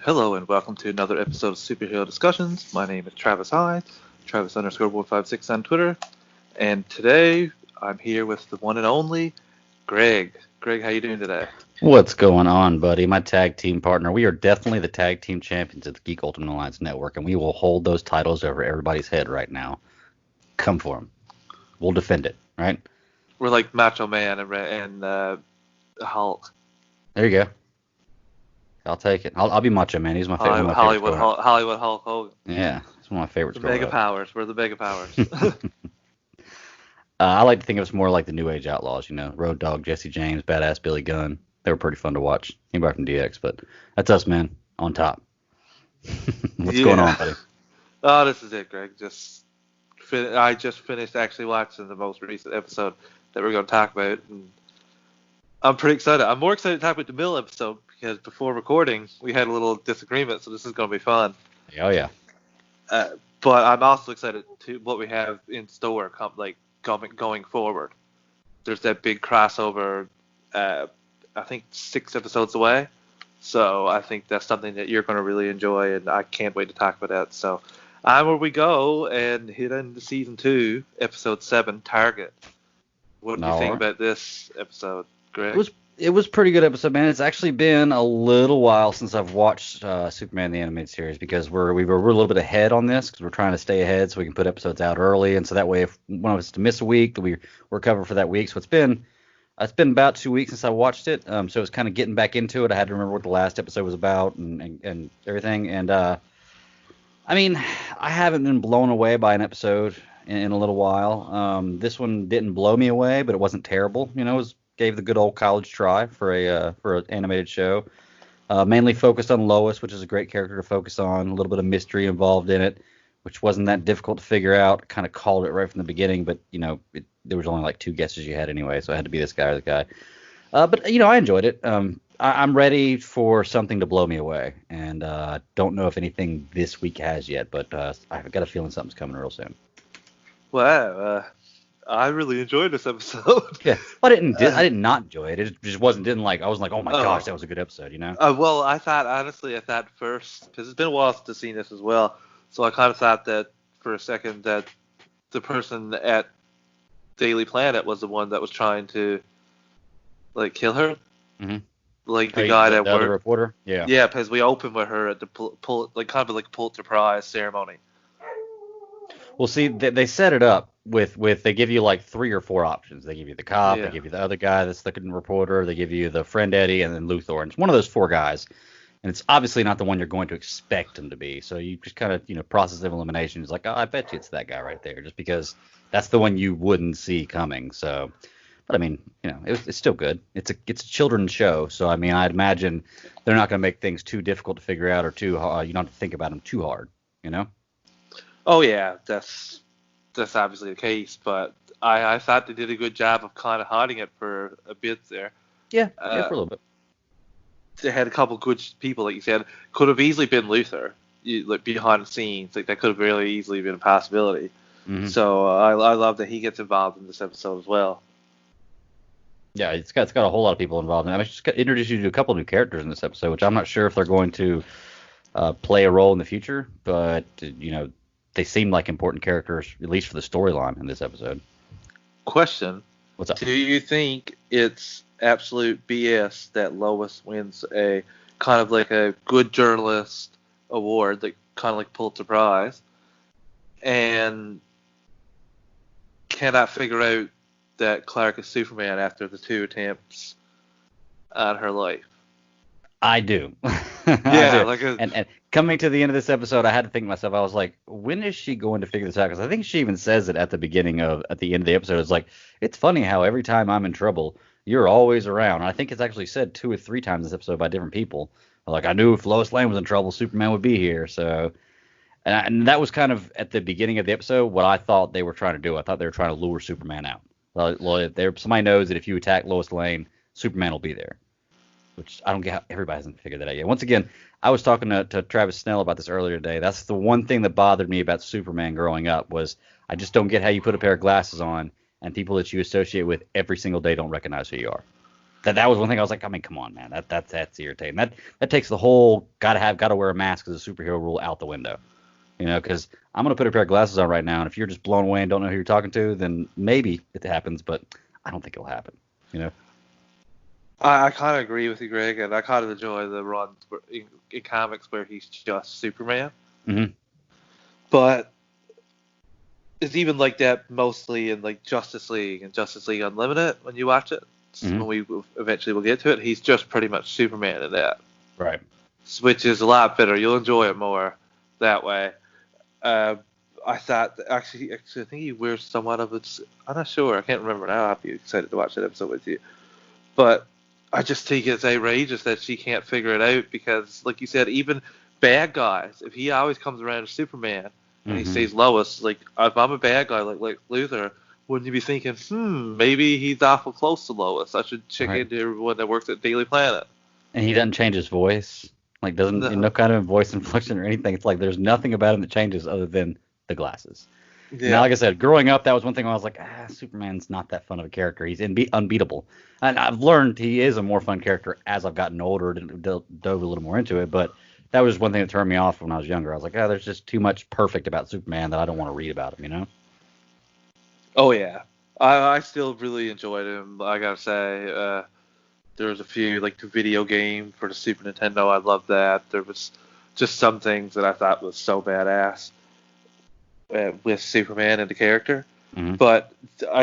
Hello and welcome to another episode of Superhero Discussions. My name is Travis Hyde, Travis_156 on Twitter, and today I'm here with the one and only Greg. Greg, how you doing today? What's going on, buddy? My tag team partner. We are definitely the tag team champions of the Geek Ultimate Alliance Network, and we will hold those titles over everybody's head right now. Come for them. We'll defend it, right? We're like Macho Man and Hulk. There you go. I'll take it. I'll be Macho Man. He's my favorite. Hollywood Hulk Hogan. Yeah, it's one of my favorites. The Mega Powers. We're the Mega Powers. I like to think of us more like the New Age Outlaws, you know, Road Dogg, Jesse James, Badass Billy Gunn. They were pretty fun to watch. Anybody from DX, but that's us, man, on top. What's going on, buddy? Oh, this is it, Greg. I just finished actually watching the most recent episode that we're going to talk about, and I'm pretty excited. I'm more excited to talk about the Mill episode because before recording we had a little disagreement, so this is going to be fun. Oh yeah. But I'm also excited to what we have in store, going forward. There's that big crossover. I think 6 episodes away. So I think that's something that you're going to really enjoy, and I can't wait to talk about that. So where we go and hit into season 2, episode 7, Target. What do you think about this episode, Greg? It was pretty good episode, man. It's actually been a little while since I've watched Superman the Animated Series because we're a little bit ahead on this because we're trying to stay ahead so we can put episodes out early, and so that way if one of us to miss a week, we're covered for that week. So it's been about 2 weeks since I watched it, so it's kind of getting back into it. I had to remember what the last episode was about and everything, and I mean, I haven't been blown away by an episode in a little while. This one didn't blow me away, but it wasn't terrible. You know, gave the good old college try for an animated show. Mainly focused on Lois, which is a great character to focus on. A little bit of mystery involved in it, which wasn't that difficult to figure out. Kind of called it right from the beginning, but you know, there was only like 2 guesses you had anyway, so it had to be this guy or that guy. But you know, I enjoyed it. I'm ready for something to blow me away, and don't know if anything this week has yet, but I've got a feeling something's coming real soon. Wow. I really enjoyed this episode. Yeah, but I did not enjoy it. It just didn't like. I was like, oh my gosh, that was a good episode, you know. Well, I thought first, because it's been a while since I've seen this as well, so I kind of thought that for a second that the person at Daily Planet was the one that was trying to like kill her. Mm-hmm. Like the guy that worked. The reporter. Yeah. Yeah, because we opened with her at the Pulitzer Prize ceremony. Well, see, they set it up with they give you like 3 or 4 options. They give you the cop, They give you the other guy that's the reporter, they give you the friend Eddie, and then Luthor. And it's one of those 4 guys, and it's obviously not the one you're going to expect him to be. So you just kind of, you know, process of elimination is like, oh, I bet you it's that guy right there, just because that's the one you wouldn't see coming. So, but I mean, you know, it's still good. It's a children's show, so I mean, I'd imagine they're not going to make things too difficult to figure out or you don't have to think about them too hard, you know. Oh yeah, that's obviously the case, but I thought they did a good job of kind of hiding it for a bit there. Yeah, for a little bit. They had a couple good people, like you said. Could have easily been Luthor, like behind the scenes. Like that could have really easily been a possibility. Mm-hmm. So I love that he gets involved in this episode as well. Yeah, it's got a whole lot of people involved. I mean, just introduced you to a couple new characters in this episode, which I'm not sure if they're going to play a role in the future, but you know, they seem like important characters, at least for the storyline in this episode. Question. What's up? Do you think it's absolute BS that Lois wins a kind of like a good journalist award, like kind of like Pulitzer Prize, and cannot figure out that Clark is Superman after the 2 attempts on her life? I do. Yeah, I do. And coming to the end of this episode, I had to think to myself, I was like, when is she going to figure this out? Because I think she even says it at the end of the episode. It's like, it's funny how every time I'm in trouble, you're always around. And I think it's actually said 2 or 3 times this episode by different people. Like, I knew if Lois Lane was in trouble, Superman would be here. So, and that was kind of at the beginning of the episode what I thought they were trying to do. I thought they were trying to lure Superman out. Somebody knows that if you attack Lois Lane, Superman will be there. Which I don't get how everybody hasn't figured that out yet. Once again, I was talking to Travis Snell about this earlier today. That's the one thing that bothered me about Superman growing up was I just don't get how you put a pair of glasses on and people that you associate with every single day don't recognize who you are. That was one thing I was like, I mean, come on, man, that's irritating. That takes the whole gotta wear a mask as a superhero rule out the window. Because I'm gonna put a pair of glasses on right now, and if you're just blown away and don't know who you're talking to, then maybe it happens, but I don't think it'll happen. I kind of agree with you, Greg, and I kind of enjoy the runs in comics where he's just Superman. Mm-hmm. But it's even like that mostly in like Justice League and Justice League Unlimited when you watch it. Mm-hmm. When we eventually will get to it, he's just pretty much Superman in that. Right. Which is a lot better. You'll enjoy it more that way. I thought actually I think he wears somewhat of it. I'm not sure. I can't remember now. I'll be excited to watch that episode with you. But I just think it's outrageous that she can't figure it out because, like you said, even bad guys, if he always comes around as Superman and he says Lois, like if I'm a bad guy like Luthor, wouldn't you be thinking, maybe he's awful close to Lois? I should check into everyone that works at Daily Planet. And he doesn't change his voice, like no kind of voice inflection or anything. It's like there's nothing about him that changes other than the glasses. Yeah. Now, like I said, growing up, that was one thing I was like, Superman's not that fun of a character. He's unbeatable. And I've learned he is a more fun character as I've gotten older and dove a little more into it. But that was one thing that turned me off when I was younger. I was like, there's just too much perfect about Superman that I don't want to read about him, Oh, yeah. I still really enjoyed him. I got to say, there was a few, like the video game for the Super Nintendo. I loved that. There was just some things that I thought was so badass. With Superman and the character, but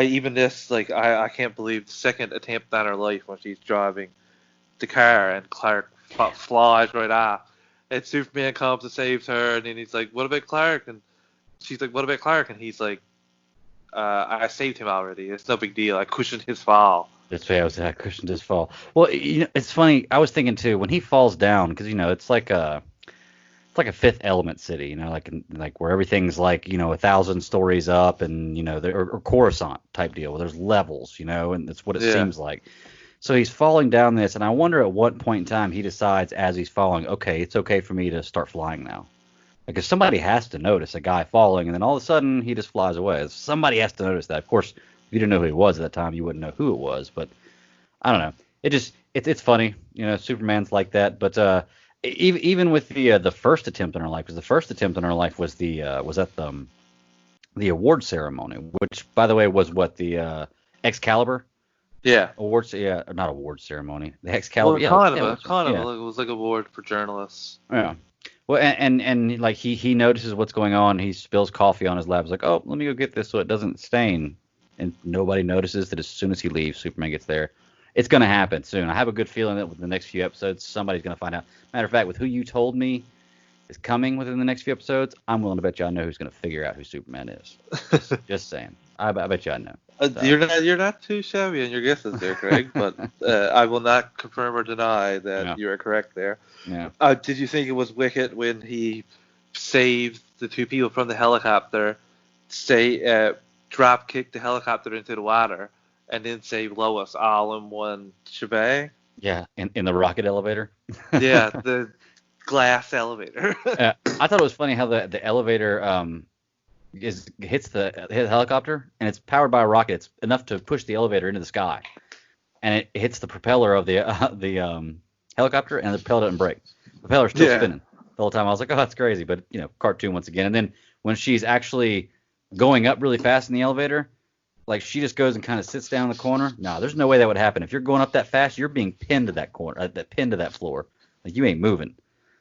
even this, like, I can't believe the second attempt on her life when she's driving the car and Clark flies right off, and Superman comes and saves her, and then he's like, "What about Clark?" And she's like, "What about Clark?" And he's like, "I saved him already. It's no big deal. I cushioned his fall." That's why I cushioned his fall. Well, it's funny. I was thinking too when he falls down because it's like a Fifth Element city, like where everything's like 1,000 stories up, and or Coruscant type deal where there's levels, and that's what it seems like. So he's falling down this, and I wonder at what point in time he decides as he's falling, okay, it's okay for me to start flying now, because somebody has to notice a guy falling, and then all of a sudden he just flies away. Somebody has to notice that. Of course, if you didn't know who he was at that time, you wouldn't know who it was. But I don't know. It's funny, Superman's like that, but. Even with the first attempt in her life, because the first attempt in her life was at the award ceremony, which by the way was what the Excalibur. Yeah. Awards, yeah, not award ceremony. The Excalibur. Well, it was like a award for journalists. Yeah. Well, and like he notices what's going on. He spills coffee on his lap. He's like, oh, let me go get this so it doesn't stain. And nobody notices that as soon as he leaves, Superman gets there. It's going to happen soon. I have a good feeling that within the next few episodes, somebody's going to find out. Matter of fact, with who you told me is coming within the next few episodes, I'm willing to bet you I know who's going to figure out who Superman is. Just saying. I bet you I know. So. You're not too shabby in your guesses there, Craig, but I will not confirm or deny that you are correct there. Yeah. Did you think it was wicked when he saved the two people from the helicopter, drop kicked the helicopter into the water, and then save Lois all in one shebang? Yeah, in the rocket elevator. Yeah, the glass elevator. I thought it was funny how the elevator hits the helicopter, and it's powered by a rocket. It's enough to push the elevator into the sky, and it hits the propeller of the helicopter, and the propeller doesn't break. The propeller's still spinning the whole time. I was like, oh, that's crazy, but cartoon once again. And then when she's actually going up really fast in the elevator, like she just goes and kind of sits down in the corner. No, there's no way that would happen. If you're going up that fast, you're being pinned to that corner, pinned to that floor. Like you ain't moving.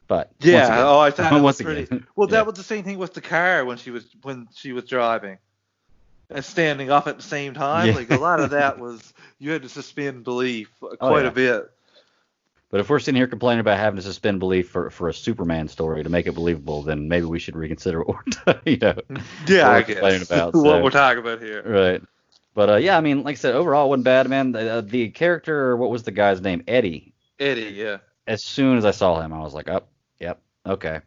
But yeah, I thought it was pretty. Again. Well, that was the same thing with the car when she was driving and standing up at the same time. Yeah. Like a lot of that was you had to suspend belief quite a bit. But if we're sitting here complaining about having to suspend belief for a Superman story to make it believable, then maybe we should reconsider what I guess about, what we're talking about here. Right. But I mean, like I said, overall it wasn't bad, man. The character, what was the guy's name? Eddie. Eddie, yeah. As soon as I saw him, I was like, oh, yep. Okay.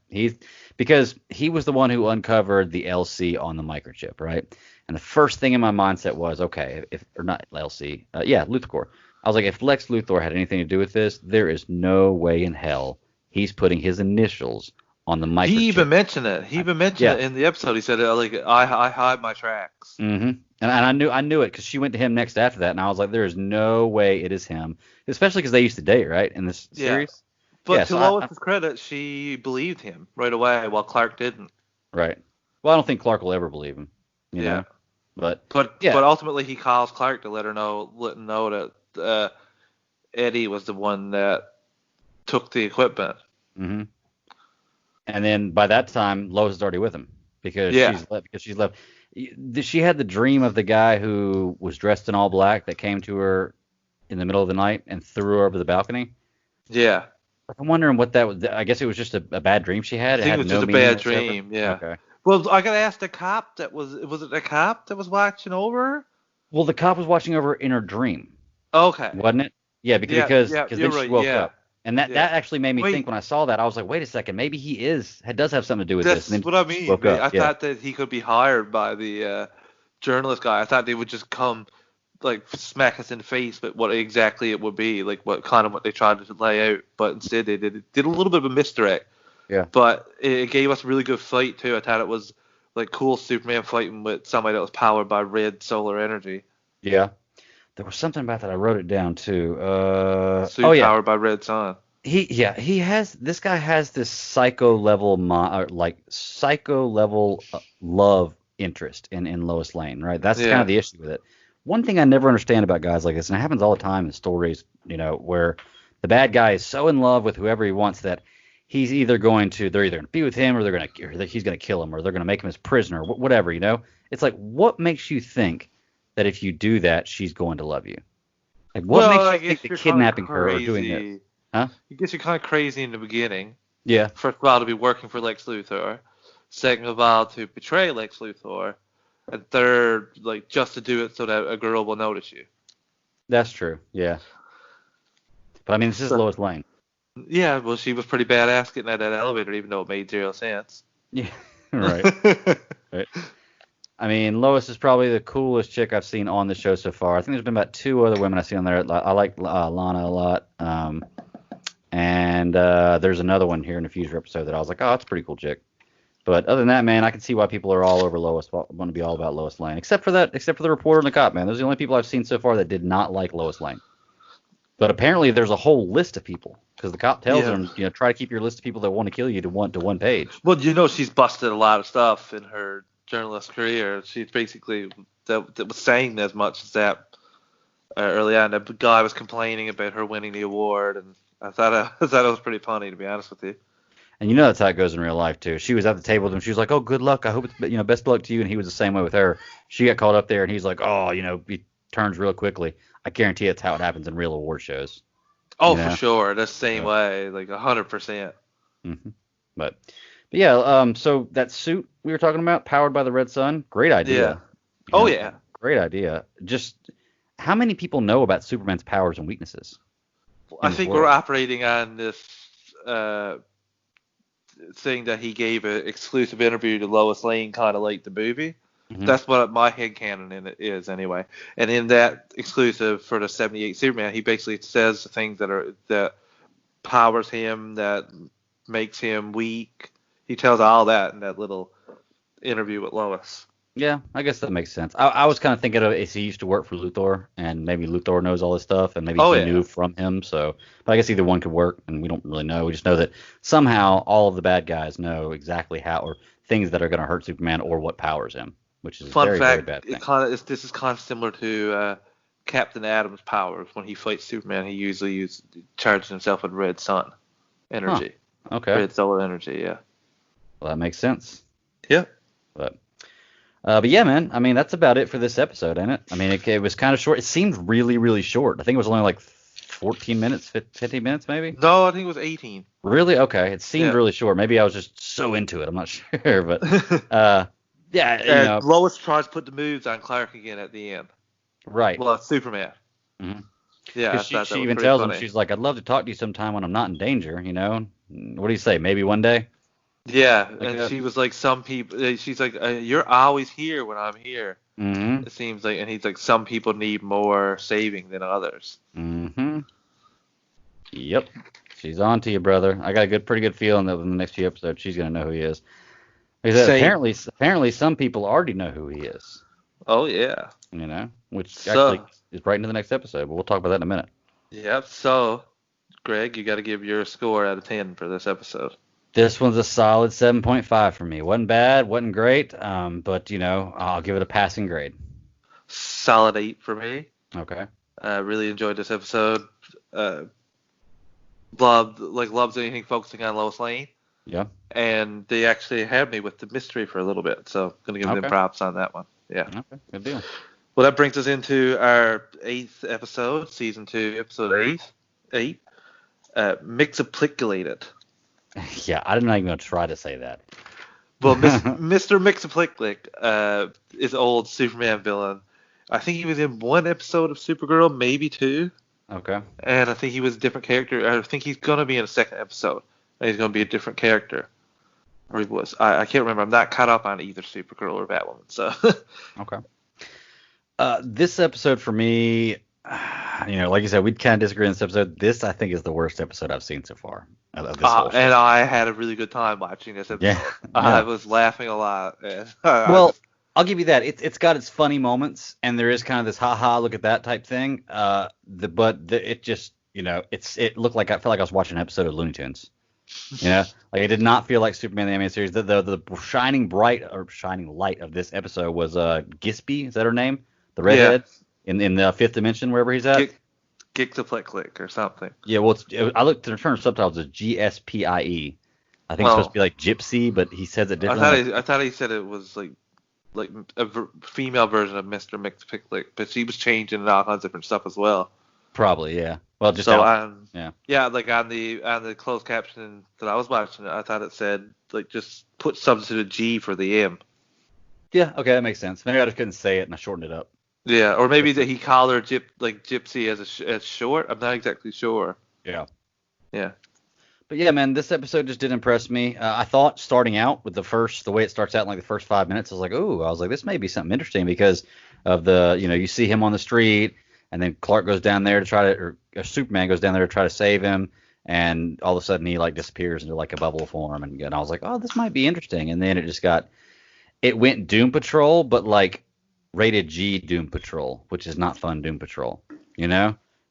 Because he was the one who uncovered the LC on the microchip, right? And the first thing in my mindset was, okay, if or not LC, Luthor. I was like, if Lex Luthor had anything to do with this, there is no way in hell he's putting his initials on the microchip. He even mentioned it. He even mentioned Yeah. it in the episode. He said, like, I hide my tracks. Mm-hmm. And I knew it because she went to him next after that, and I was like, there is no way it is him, especially because they used to date, right, in this series. But to Lois's credit, she believed him right away, while Clark didn't. Right. Well, I don't think Clark will ever believe him. You know? But ultimately he calls Clark to let him know that Eddie was the one that took the equipment. Mm-hmm. And then by that time, Lois is already with him because she's left. She had the dream of the guy who was dressed in all black that came to her in the middle of the night and threw her over the balcony. Yeah. I'm wondering what that was. I guess it was just a bad dream she had. I think it was just a bad dream. Yeah. Okay. Well, I gotta ask the cop. Was it the cop that was watching over her? Well, the cop was watching over her in her dream. Okay. Wasn't it? Yeah, because then right, she woke up. And that actually made me think when I saw that. I was like, wait a second, maybe he does have something to do with this. That's what I mean. I thought that he could be hired by the journalist guy. I thought they would just come, like, smack us in the face with what exactly it would be, like what they tried to lay out. But instead they did a little bit of a misdirect. Yeah. But it gave us a really good fight too. I thought it was like cool Superman fighting with somebody that was powered by red solar energy. Yeah. There was something about that. I wrote it down too. Powered by red sun. This guy has this psycho level love interest in Lois Lane, right? That's kind of the issue with it. One thing I never understand about guys like this, and it happens all the time in stories, where the bad guy is so in love with whoever he wants that they're either going to be with him or he's going to kill him or they're going to make him his prisoner, whatever, It's like, what makes you think that if you do that, she's going to love you? Like, what makes you think that kidnapping her or doing this? Huh? It gets you kind of crazy in the beginning. Yeah. First of all, to be working for Lex Luthor. Second of all, to betray Lex Luthor. And third, like, just to do it so that a girl will notice you. That's true, yeah. But, I mean, this is Lois Lane. Yeah, well, she was pretty badass getting out of that elevator, even though it made 0 sense. Yeah, right. Right. I mean, Lois is probably the coolest chick I've seen on the show so far. I think there's been about 2 other women I've seen on there. I like Lana a lot. And there's another one here in a future episode that I was like, oh, that's a pretty cool chick. But other than that, man, I can see why people are all over Lois, want to be all about Lois Lane. Except for the reporter and the cop, man. Those are the only people I've seen so far that did not like Lois Lane. But apparently there's a whole list of people because the cop tells them, try to keep your list of people that want to kill you to one page. Well, she's busted a lot of stuff in her journalist career. She's basically that was saying as much as that early on. The guy was complaining about her winning the award, and I thought it was pretty funny, to be honest with you. And that's how it goes in real life too. She was at the table with him. She was like, "Oh, good luck. I hope it's best of luck to you." And he was the same way with her. She got called up there, and he's like, "Oh, he turns real quickly." I guarantee that's how it happens in real award shows. Oh, for sure. The same way, like 100%. Mm-hmm. But yeah, so that suit we were talking about, powered by the red sun, great idea. Yeah. Yeah. Great idea. Just how many people know about Superman's powers and weaknesses? I think we're operating on this thing that he gave an exclusive interview to Lois Lane, kind of like the movie. Mm-hmm. That's what my headcanon in it is, anyway. And in that exclusive for the 78 Superman, he basically says things that powers him, that makes him weak. He tells all that in that little interview with Lois. Yeah, I guess that makes sense. I was kind of thinking of it as he used to work for Luthor, and maybe Luthor knows all this stuff, and maybe he knew from him. So, but I guess either one could work, and we don't really know. We just know that somehow all of the bad guys know exactly how, or things that are going to hurt Superman, or what powers him, which is Fun very, fact, very bad thing. This is kind of similar to Captain Adam's powers. When he fights Superman, he usually charges himself with red sun energy. Huh. Okay. Red solar energy, yeah. Well, that makes sense. Yeah. But yeah, man, I mean, that's about it for this episode, ain't it? I mean, it was kind of short. It seemed really, really short. I think it was only like 14 minutes, 15 minutes maybe? No, I think it was 18. Really? Okay. It seemed really short. Maybe I was just so into it. I'm not sure. But, yeah. Lois tries to put the moves on Clark again at the end. Right. Well, it's Superman. Mm-hmm. Yeah. She even tells him, she's like, I'd love to talk to you sometime when I'm not in danger, What do you say? Maybe one day? Yeah, Like and she was like, some people. She's like, you're always here when I'm here. mm-hmm. It seems like, and he's like, some people need more saving than others. Mm-hmm. Yep. She's on to you, brother. I got a pretty good feeling that in the next few episodes she's gonna know who he is. Like I said, Same. apparently some people already know who he is. Oh yeah. Which actually So, is right into the next episode, but we'll talk about that in a minute. yep. So, Greg, you got to give your score out of 10 for this episode. This one's a solid 7.5 for me. Wasn't bad, wasn't great, but I'll give it a passing grade. Solid 8 for me. Okay. Really enjoyed this episode. Loves anything focusing on Lois Lane. Yeah. And they actually had me with the mystery for a little bit, so gonna give them props on that one. Yeah. Okay. Good deal. Well, that brings us into our 8th episode, season 2, episode 8. Mixapliculated. Yeah, I'm not even gonna try to say that. Well, Mr. Mixapliclick is an old Superman villain. I think he was in one episode of Supergirl, maybe 2. Okay. And I think he was a different character. I think he's going to be in a second episode. And he's going to be a different character. Or he was. I can't remember. I'm not caught up on either Supergirl or Batwoman. So. Okay. This episode for me, like you said, we kind of disagree on this episode. This, I think, is the worst episode I've seen so far. Of this whole show. And I had a really good time watching this episode. Yeah. I was laughing a lot. Well, I'll give you that. It's got its funny moments, and there is kind of this ha-ha, look at that type thing. It just, it looked like, I felt like I was watching an episode of Looney Tunes. Like it did not feel like Superman the Animated Series. The shining light of this episode was Gispy, is that her name? The redhead in the fifth dimension, wherever he's at. Gixapliclick or something. Yeah, well, I looked at the term subtitles as GSPIE. I think it's supposed to be like gypsy, but he says it differently. I thought he said it was like a female version of Mr. Mixapliclick, but she was changing all kinds of different stuff as well. Probably, yeah. Well, just so like on the closed caption that I was watching, I thought it said like just put substitute G for the M. Yeah, okay, that makes sense. Maybe I just couldn't say it and I shortened it up. Yeah, or maybe that he called her Gypsy as short. I'm not exactly sure. Yeah. Yeah. But yeah, man, this episode just did impress me. I thought starting out with the way it starts out in like the first 5 minutes, I was like, this may be something interesting because of the, you see him on the street, and then Clark goes down there or Superman goes down there to try to save him, and all of a sudden he like disappears into like a bubble form, and I was like, oh, this might be interesting. And then it went Doom Patrol, but like rated G Doom Patrol, which is not fun Doom Patrol,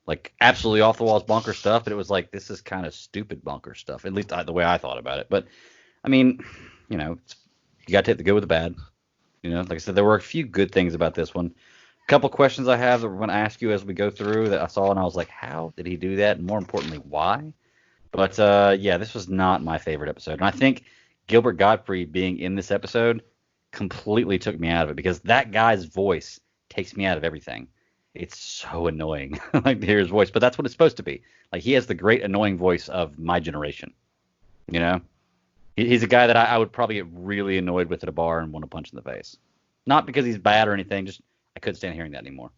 like absolutely off the walls bonker stuff, but it was like, this is kind of stupid bonker stuff, at least the way I thought about it. But I mean, you got to take the good with the bad. Like I said, there were a few good things about this one. A couple questions I have that we're going to ask you as we go through that I saw, and I was like, how did he do that? And more importantly, why? But yeah, this was not my favorite episode. And I think Gilbert Gottfried being in this episode completely took me out of it, because that guy's voice takes me out of everything. It's so annoying like to hear his voice, but that's what it's supposed to be. Like, he has the great annoying voice of my generation. He's a guy that I would probably get really annoyed with at a bar and want to punch in the face. Not because he's bad or anything, just I couldn't stand hearing that anymore.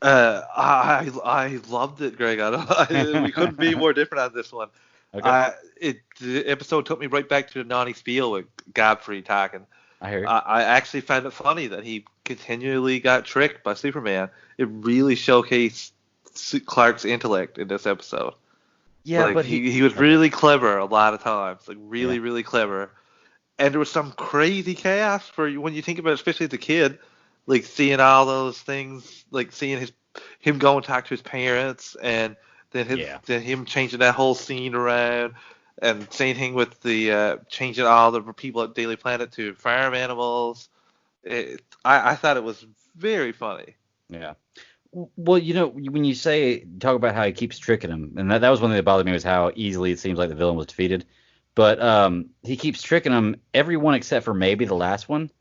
I loved it, Greg. We couldn't be more different on this one. Okay. The episode took me right back to the Nani Spiel with Godfrey talking. I hear you. I actually found it funny that he continually got tricked by Superman. It really showcased Clark's intellect in this episode. Yeah, like, but he was really clever a lot of times, like really clever. And there was some crazy chaos for you when you think about it, especially as a kid, like seeing all those things, like seeing him go and talk to his parents, and then him changing that whole scene around. And same thing with the changing all the people at Daily Planet to farm animals. I thought it was very funny. Yeah. Well, when you talk about how he keeps tricking him, and that was one thing that bothered me, was how easily it seems like the villain was defeated. But he keeps tricking him, everyone except for maybe the last one.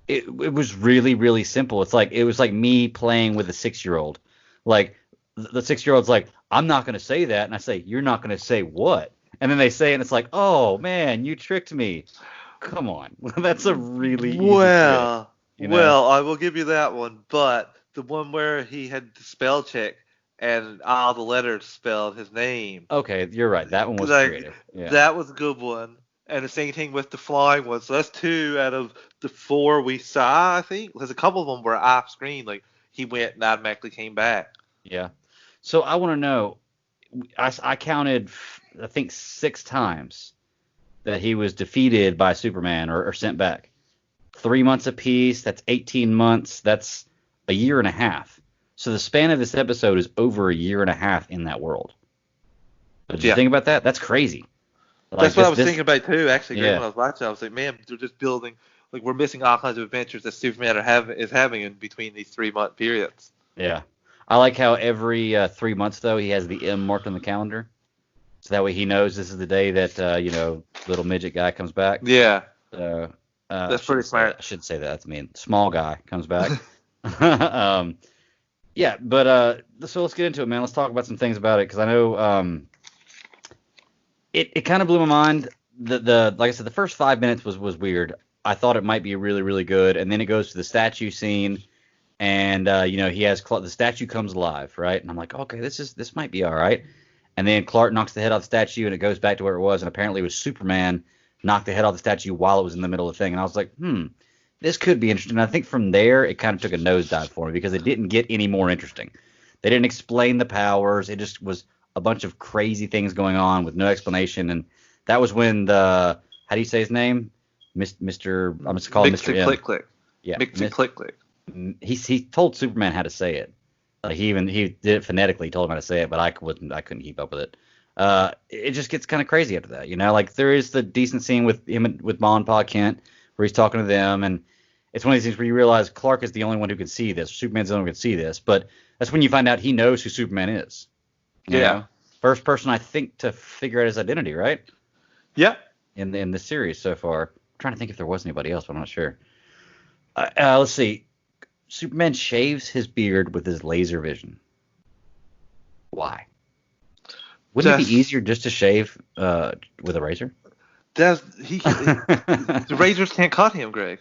It was really, really simple. It was like me playing with a 6-year-old. Like, the 6-year-old's like, I'm not going to say that. And I say, you're not going to say what? And then they say it, and it's like, oh, man, you tricked me. Come on. That's a really easy trick, Well, I will give you that one. But the one where he had the spell check, and all the letters spelled his name. Okay, you're right. That one was Like, creative. Yeah. that was a good one. And the same thing with the flying one. So that's 2 out of the 4 we saw, I think. Because a couple of them were off screen. Like, he went and automatically came back. Yeah. So I want to know. I counted, I think, 6 times that he was defeated by Superman or sent back. 3 months apiece. That's 18 months. That's a year and a half. So the span of this episode is over a year and a half in that world. Did you think about that? That's crazy. Like, that's what I was thinking about too. Actually, when I was watching, I was like, man, they're just building. Like, we're missing all kinds of adventures that Superman is having in between these 3-month periods. Yeah. I like how every 3 months, though, he has the M marked on the calendar. So that way he knows this is the day that, little midget guy comes back. Yeah. That's pretty smart. I should say that. That's mean. Small guy comes back. Yeah, but so let's get into it, man. Let's talk about some things about it, because I know it kind of blew my mind. The like I said, the first 5 minutes was weird. I thought it might be really, really good, and then it goes to the statue scene. And he has the statue comes alive, right? And I'm like, okay, this might be all right. And then Clark knocks the head off the statue, and it goes back to where it was. And apparently, it was Superman knocked the head off the statue while it was in the middle of the thing. And I was like, this could be interesting. And I think from there, it kind of took a nosedive for me, because it didn't get any more interesting. They didn't explain the powers. It just was a bunch of crazy things going on with no explanation. And that was when how do you say his name? Mr. I'm going to call him Mr. M. Click. Yeah, Mixie Click. He told Superman how to say it. He did it phonetically. He told him how to say it, but I couldn't keep up with it. It just gets kind of crazy after that, Like, there is the decent scene with him with Ma and Pa Kent where he's talking to them, and it's one of these things where you realize Clark is the only one who can see this. Superman's the only one who can see this, but that's when you find out he knows who Superman is. You know? First person, I think, to figure out his identity, right? Yeah. In the series so far. I'm trying to think if there was anybody else, but I'm not sure. Let's see. Superman shaves his beard with his laser vision. Why? Wouldn't it be easier just to shave with a razor? The razors can't cut him, Greg.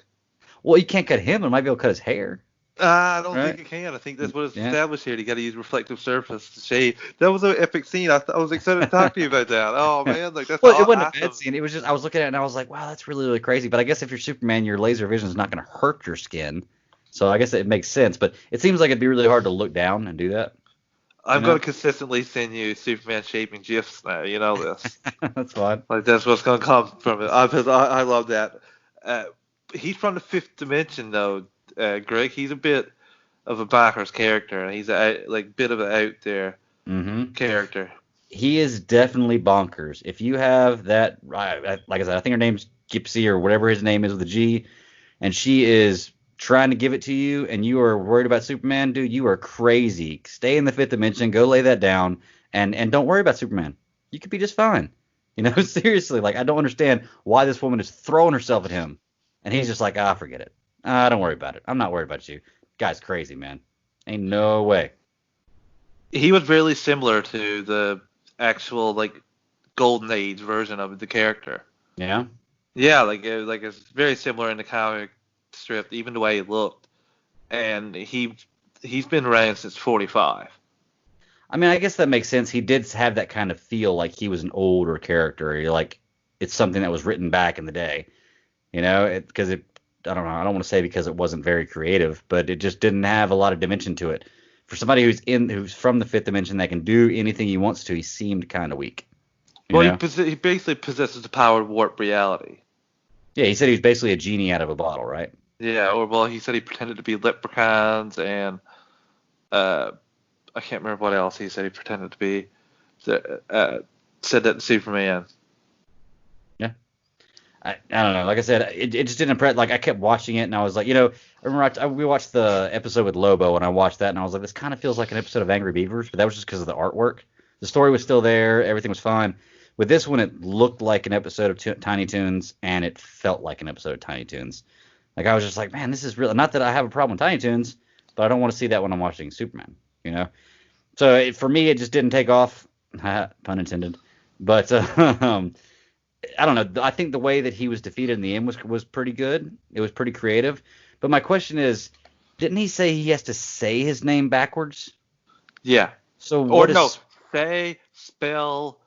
Well, you can't cut him. It might be able to cut his hair. I don't think it can. I think that's what it's established here. You got to use reflective surface to shave. That was an epic scene. I was excited to talk to you about that. Oh man, like that's well, it wasn't a bad scene. It was just I was looking at it and I was like, wow, that's really, really crazy. But I guess if you're Superman, your laser vision is not going to hurt your skin. So I guess it makes sense. But it seems like it'd be really hard to look down and do that. I'm going to consistently send you Superman shaving gifs now. You know this. That's fine. Like, that's what's going to come from it. I love that. He's from the 5th dimension, though, Greg. He's a bit of a backwards character, and he's a bit of an out there character. He is definitely bonkers. If you have that, like I said, I think her name's Gypsy or whatever his name is with a G, and she is trying to give it to you, and you are worried about Superman, dude, you are crazy. Stay in the 5th dimension, go lay that down, and don't worry about Superman. You could be just fine. Seriously, like, I don't understand why this woman is throwing herself at him, and he's just like, forget it. Don't worry about it. I'm not worried about you. Guy's crazy, man. Ain't no way. He was really similar to the actual, Golden Age version of the character. Yeah? Yeah, it's very similar in the comic strip, even the way he looked. And he's been around since 45. I mean, I guess that makes sense. He did have that kind of feel like he was an older character. Like, it's something that was written back in the day. Because I don't know. I don't want to say because it wasn't very creative, but it just didn't have a lot of dimension to it. For somebody who's from the 5th dimension that can do anything he wants to, he seemed kind of weak. Well, he basically possesses the power to warp reality. Yeah, he said he was basically a genie out of a bottle, right? Yeah, he said he pretended to be leprechauns, and I can't remember what else he said he pretended to be. Said that to Superman. Yeah. I don't know. Like I said, it just didn't impress. Like, I kept watching it, and I was like, I remember we watched the episode with Lobo, and I watched that, and I was like, this kind of feels like an episode of Angry Beavers, but that was just because of the artwork. The story was still there. Everything was fine. With this one, it looked like an episode of Tiny Toons, and it felt like an episode of Tiny Toons. Like, I was just like, man, this is real. Not that I have a problem with Tiny Toons, but I don't want to see that when I'm watching Superman, So for me, it just didn't take off, pun intended. But I don't know. I think the way that he was defeated in the end was pretty good. It was pretty creative. But my question is, didn't he say he has to say his name backwards? Yeah. So Or what no, is? say, spell.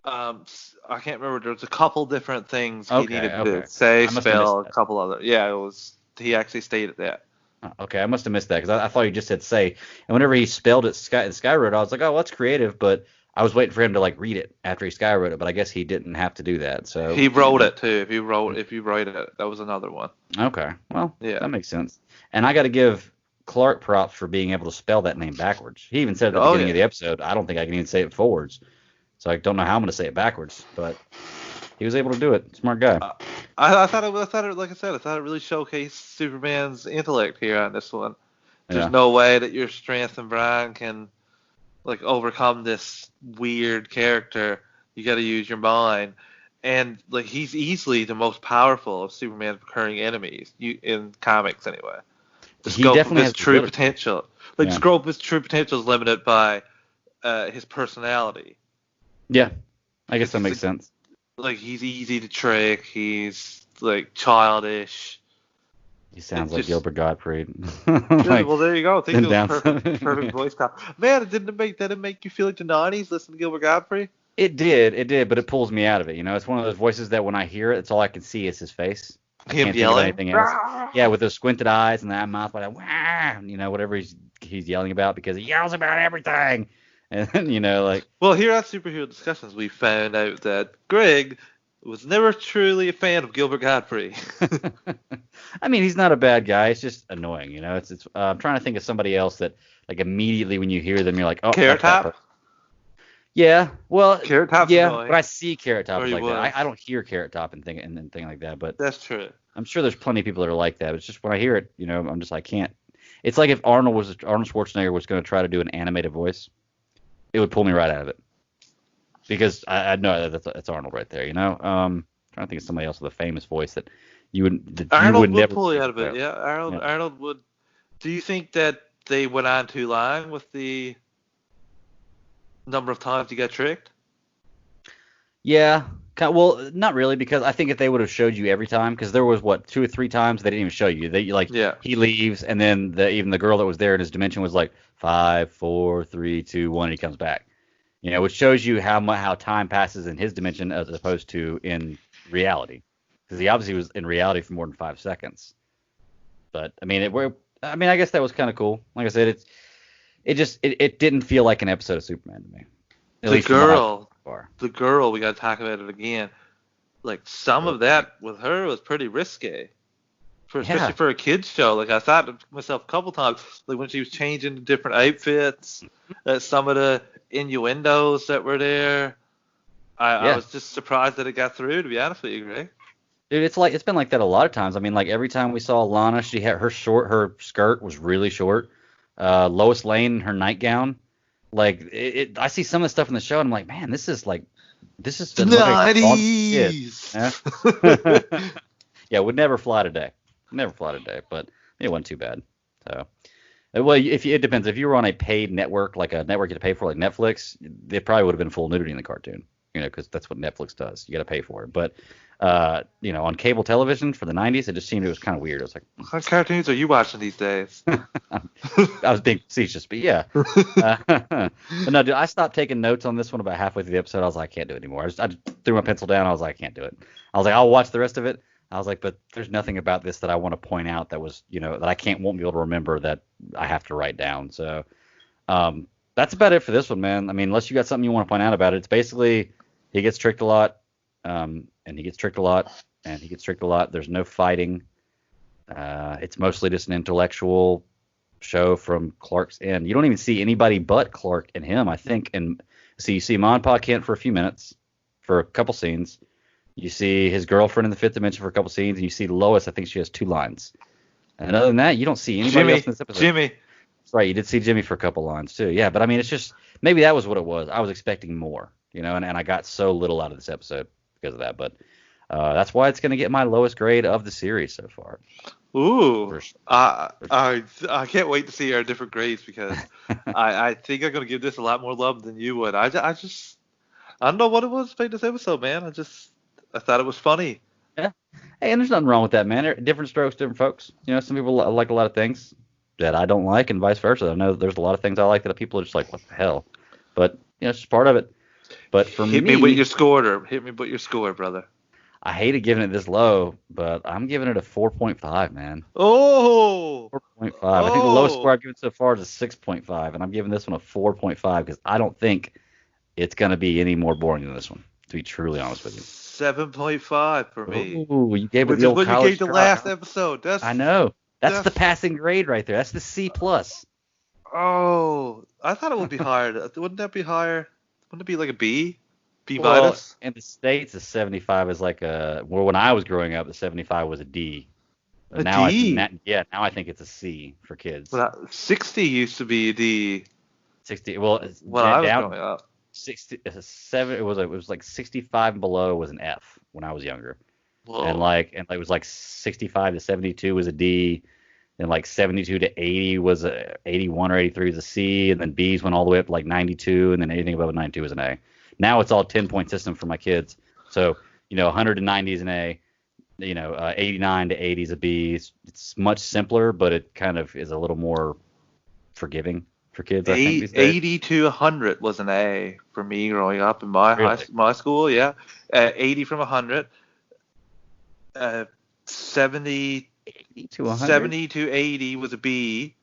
I can't remember. There's a couple different things he Okay, needed to do. okay. Say, I must have missed spell, a that. couple other. Yeah, it was. He actually stated that. Okay, I must have missed that because I thought you just said say. And whenever he spelled it Skywrote, I was like, oh, well, that's creative. But I was waiting for him to like read it after he Skywrote it. But I guess he didn't have to do that. So He you wrote know, it too. If you write it, that was another one. okay, well, Yeah. that makes sense. And I got to give Clark props for being able to spell that name backwards. He even said at the Oh beginning of yeah. the episode, I don't think I can even say it forwards. So I don't know how I'm going to say it backwards, but he was able to do it. Smart guy. Uh, I thought it, like I said, I thought it really showcased Superman's intellect here on this one. There's Yeah. no way that your strength and Brian can like overcome this weird character. You got to use your mind, and like he's easily the most powerful of Superman's recurring enemies, in comics anyway. The He scope of definitely his has the true ability. potential, like the Yeah. scope of his true potential, is limited by his personality. Yeah. I guess Because that makes sense. like he's easy to trick. He's like childish. He sounds It's like just Gilbert Gottfried. yeah, Like, well, there you go. I think and it was down. perfect voice cop. Man, did it make you feel like the '90s listening to Gilbert Godfrey? It did, but it pulls me out of it. You know, it's one of those voices that when I hear it, it's all I can see is his face. I Him can't think of yelling. anything else. Yeah, with those squinted eyes and that mouth, like, wah, you know, whatever he's yelling about because he yells about everything. And then, you know, like, Well, here at Superhero Discussions, we found out that Greg was never truly a fan of Gilbert Godfrey. I mean, he's not a bad guy. It's just annoying, you know. It's I'm trying to think of somebody else that like immediately when you hear them, you're like, oh, Carrot that's that Top? person. Yeah, well, Carrot Top's yeah, annoying. but I see Carrot Top Or as he like was. that. I don't hear Carrot Top and thing like that, but That's true. I'm sure there's plenty of people that are like that. It's just when I hear it, you know, I'm just I can't. It's like if Arnold Schwarzenegger was going to try to do an animated voice, it would pull me right out of it because I know that's Arnold right there, you know. Trying to think of somebody else with a famous voice that you would Arnold would never pull you think out of it. about. Yeah, Yeah. Arnold would. Do you think that they went on too long with the number of times he got tricked? Yeah. Well, not really, because I think if they would have showed you every time, because there was what 2 or 3 times they didn't even show you. They like Yeah. he leaves, and then even the girl that was there in his dimension was like 5, 4, 3, 2, 1, and he comes back. You know, which shows you how time passes in his dimension as opposed to in reality, because he obviously was in reality for more than 5 seconds. But I mean, I guess that was kind of cool. Like I said, it didn't feel like an episode of Superman to me. At The least from what I've girl, seen so far. the girl, we got to talk about it again. Like some of that with her was pretty risque, especially Yeah. for a kids show. Like I thought to myself a couple times, like when she was changing to different outfits, some of the innuendos that were there. I Yeah. was just surprised that it got through. To be honest with you, Greg. Dude, it's been like that a lot of times. I mean, like every time we saw Lana, she had her skirt was really short. Lois Lane, her nightgown, like I see some of the stuff in the show, and I'm like, man, this is the '90s. Yeah. Yeah, would never fly today. Never fly today, but it wasn't too bad. So, well, it depends. If you were on a paid network, like a network you had to pay for, like Netflix, it probably would have been full nudity in the cartoon. You know, because that's what Netflix does. You got to pay for it. But you know, on cable television for the '90s, it just seemed it was kind of weird. I was like, What cartoons are you watching these days? I was being facetious, but yeah. But no, dude, I stopped taking notes on this one about halfway through the episode. I was like, I can't do it anymore. I just threw my pencil down. I was like, I can't do it. I was like, I'll watch the rest of it. I was like, but there's nothing about this that I want to point out that was, you know, that I won't be able to remember that I have to write down. So that's about it for this one, man. I mean, unless you got something you want to point out about it, it's basically he gets tricked a lot, and he gets tricked a lot, and he gets tricked a lot. There's no fighting. It's mostly just an intellectual show from Clark's end. You don't even see anybody but Clark and him, I think. And so you see Monpa Kent for a few minutes, for a couple scenes. You see his girlfriend in the fifth dimension for a couple scenes, and you see Lois. I think she has 2 lines. And other than that, you don't see anybody else in this episode. Jimmy. That's right, you did see Jimmy for a couple lines too. Yeah, but I mean, it's just maybe that was what it was. I was expecting more, you know, and I got so little out of this episode because of that. But that's why it's going to get my lowest grade of the series so far. Ooh, For sure. I can't wait to see our different grades because I think I'm gonna give this a lot more love than you would. I don't know what it was about this episode, man. I thought it was funny. Yeah. Hey, and there's nothing wrong with that, man. Different strokes, different folks. You know, some people like a lot of things. that I don't like, and vice versa. I know there's a lot of things I like that people are just like, what the hell? But it's just part of it. But for Hit me with your score, hit me with your score, brother. I hated giving it this low, but I'm giving it a 4.5, man. Oh, 4.5. I think the lowest score I've given so far is a 6.5, and I'm giving this one a 4.5 because I don't think it's going to be any more boring than this one, to be truly honest with you. 7.5 for me. Ooh, you gave it Which the is old what college you gave the drop. last episode. I know. That's the passing grade right there. That's the C+. Oh, I thought it would be higher. Wouldn't that be higher? Wouldn't it be like a B? B Well, minus? in the States, a 75 is like well, when I was growing up, the 75 was a D. A now D? Now I think it's a C for kids. Well, 60 used to be a D. 60. Well, when I was growing up. 67. It was like 65 and below was an F when I was younger. Whoa. And it was like 65 to 72 was a D. Then like 72 to 80 was a 81 or 83 was a C, and then B's went all the way up to like 92, and then anything above a 92 was an A. Now it's all 10-point system for my kids. So 100 to 90 is an A. 89 to 80 is a B. It's much simpler, but it kind of is a little more forgiving for kids. I think these days. 80 to 100 was an A for me growing up in my school. Yeah, 80 from 100. 70 to 100? 70 to 80 was a B.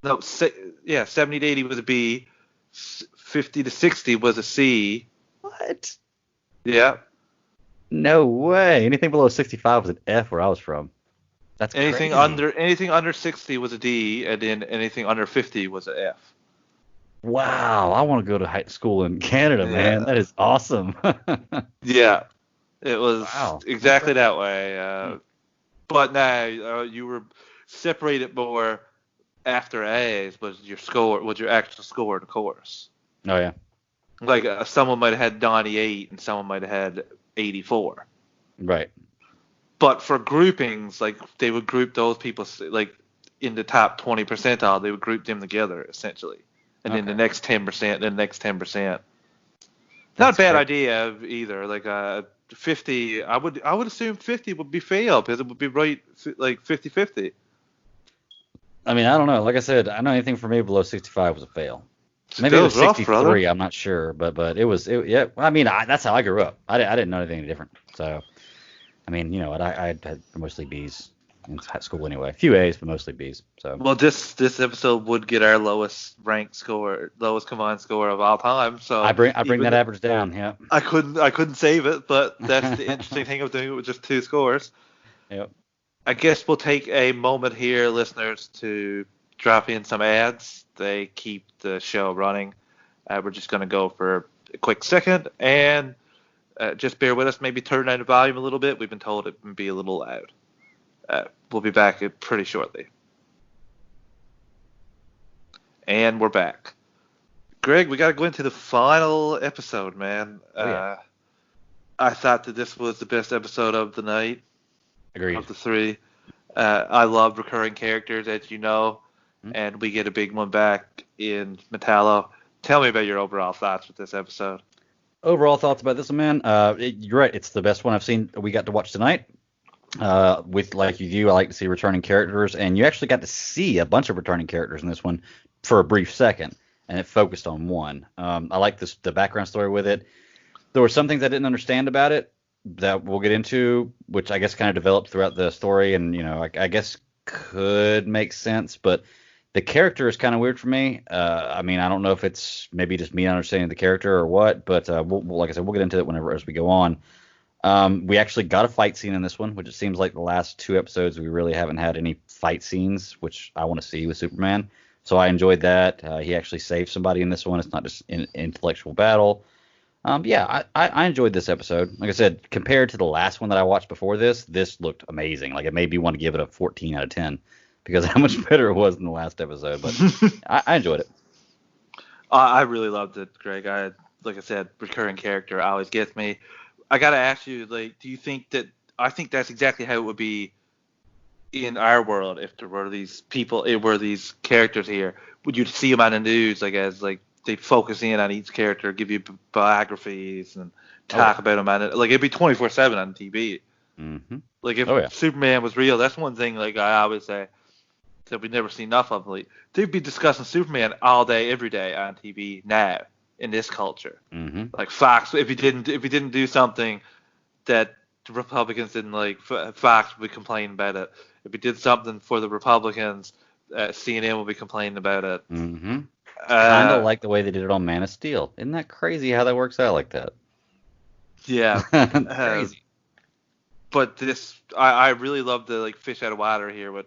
No, 70 to 80 was a B. 50 to 60 was a C. What? Yeah. No way. Anything below 65 was an F where I was from. That's anything crazy. Anything under 60 was a D, and then anything under 50 was an F. Wow, I want to go to high school in Canada, man. That is awesome. Yeah, it was exactly that way. But now you were separated more after A's was your actual score of the course. Oh yeah. Like someone might have had 98 and someone might have had 84. Right. But for groupings, like they would group those people like in the top 20 percentile. They would group them together essentially, and then the next 10%, then the next 10%. Not a bad idea either. Like 50, I would assume 50 would be fail because it would be right like 50-50. I mean, I don't know. Like I said, I know anything for me below 65 was a fail. Maybe Still it was 63. Rough, I'm not sure, but it was. Yeah. I mean, that's how I grew up. I didn't know anything different. So, I mean, I had mostly B's in school anyway. A few A's, but mostly B's. So. Well, this episode would get our lowest combined score of all time. So I bring that average down. Yeah. I couldn't save it, but that's the interesting thing of doing it with just two scores. Yep. I guess we'll take a moment here, listeners, to drop in some ads. They keep the show running. We're just going to go for a quick second, and just bear with us. Maybe turn down the volume a little bit. We've been told it can be a little loud. We'll be back pretty shortly. And we're back. Greg, we got to go into the final episode, man. Yeah. I thought that this was the best episode of the night. Agreed. Of the three. I love recurring characters, as you know, and we get a big one back in Metallo. Tell me about your overall thoughts with this episode. Overall thoughts about this one, man. You're right. It's the best one I've seen. We got to watch tonight. With like you, I like to see returning characters, and you actually got to see a bunch of returning characters in this one for a brief second, and it focused on one. I like the background story with it. There were some things I didn't understand about it that we'll get into, which I guess kind of developed throughout the story, and I guess could make sense, but the character is kind of weird for me. I mean, I don't know if it's maybe just me understanding the character or what, but like I said, we'll get into it as we go on. We actually got a fight scene in this one, which it seems like the last two episodes we really haven't had any fight scenes, which I want to see with Superman. So I enjoyed that. He actually saved somebody in this one. It's not just an intellectual battle. Yeah, I enjoyed this episode. Like I said, compared to the last one that I watched before this looked amazing. Like it made me want to give it a 14 out of 10 because how much better it was than the last episode. But I enjoyed it. I really loved it, Greg. Like I said, recurring character always gets me. I gotta ask you, like, do you think that? I think that's exactly how it would be in our world if there were these people, these characters here. Would you see them on the news, like as like they focus in on each character, give you biographies and talk about them on it? Like it'd be 24/7 on TV. Mm-hmm. Like if Superman was real, that's one thing. Like I always say, that we never see enough of. Like, they'd be discussing Superman all day, every day on TV now in this culture. Mm-hmm. Like Fox, if he didn't do something that the Republicans didn't like, Fox would be complaining about it. If he did something for the Republicans, CNN would be complaining about it. Mm-hmm. Kind of like the way they did it on Man of Steel. Isn't that crazy how that works out like that? Yeah. Crazy. But I really love the like fish out of water here with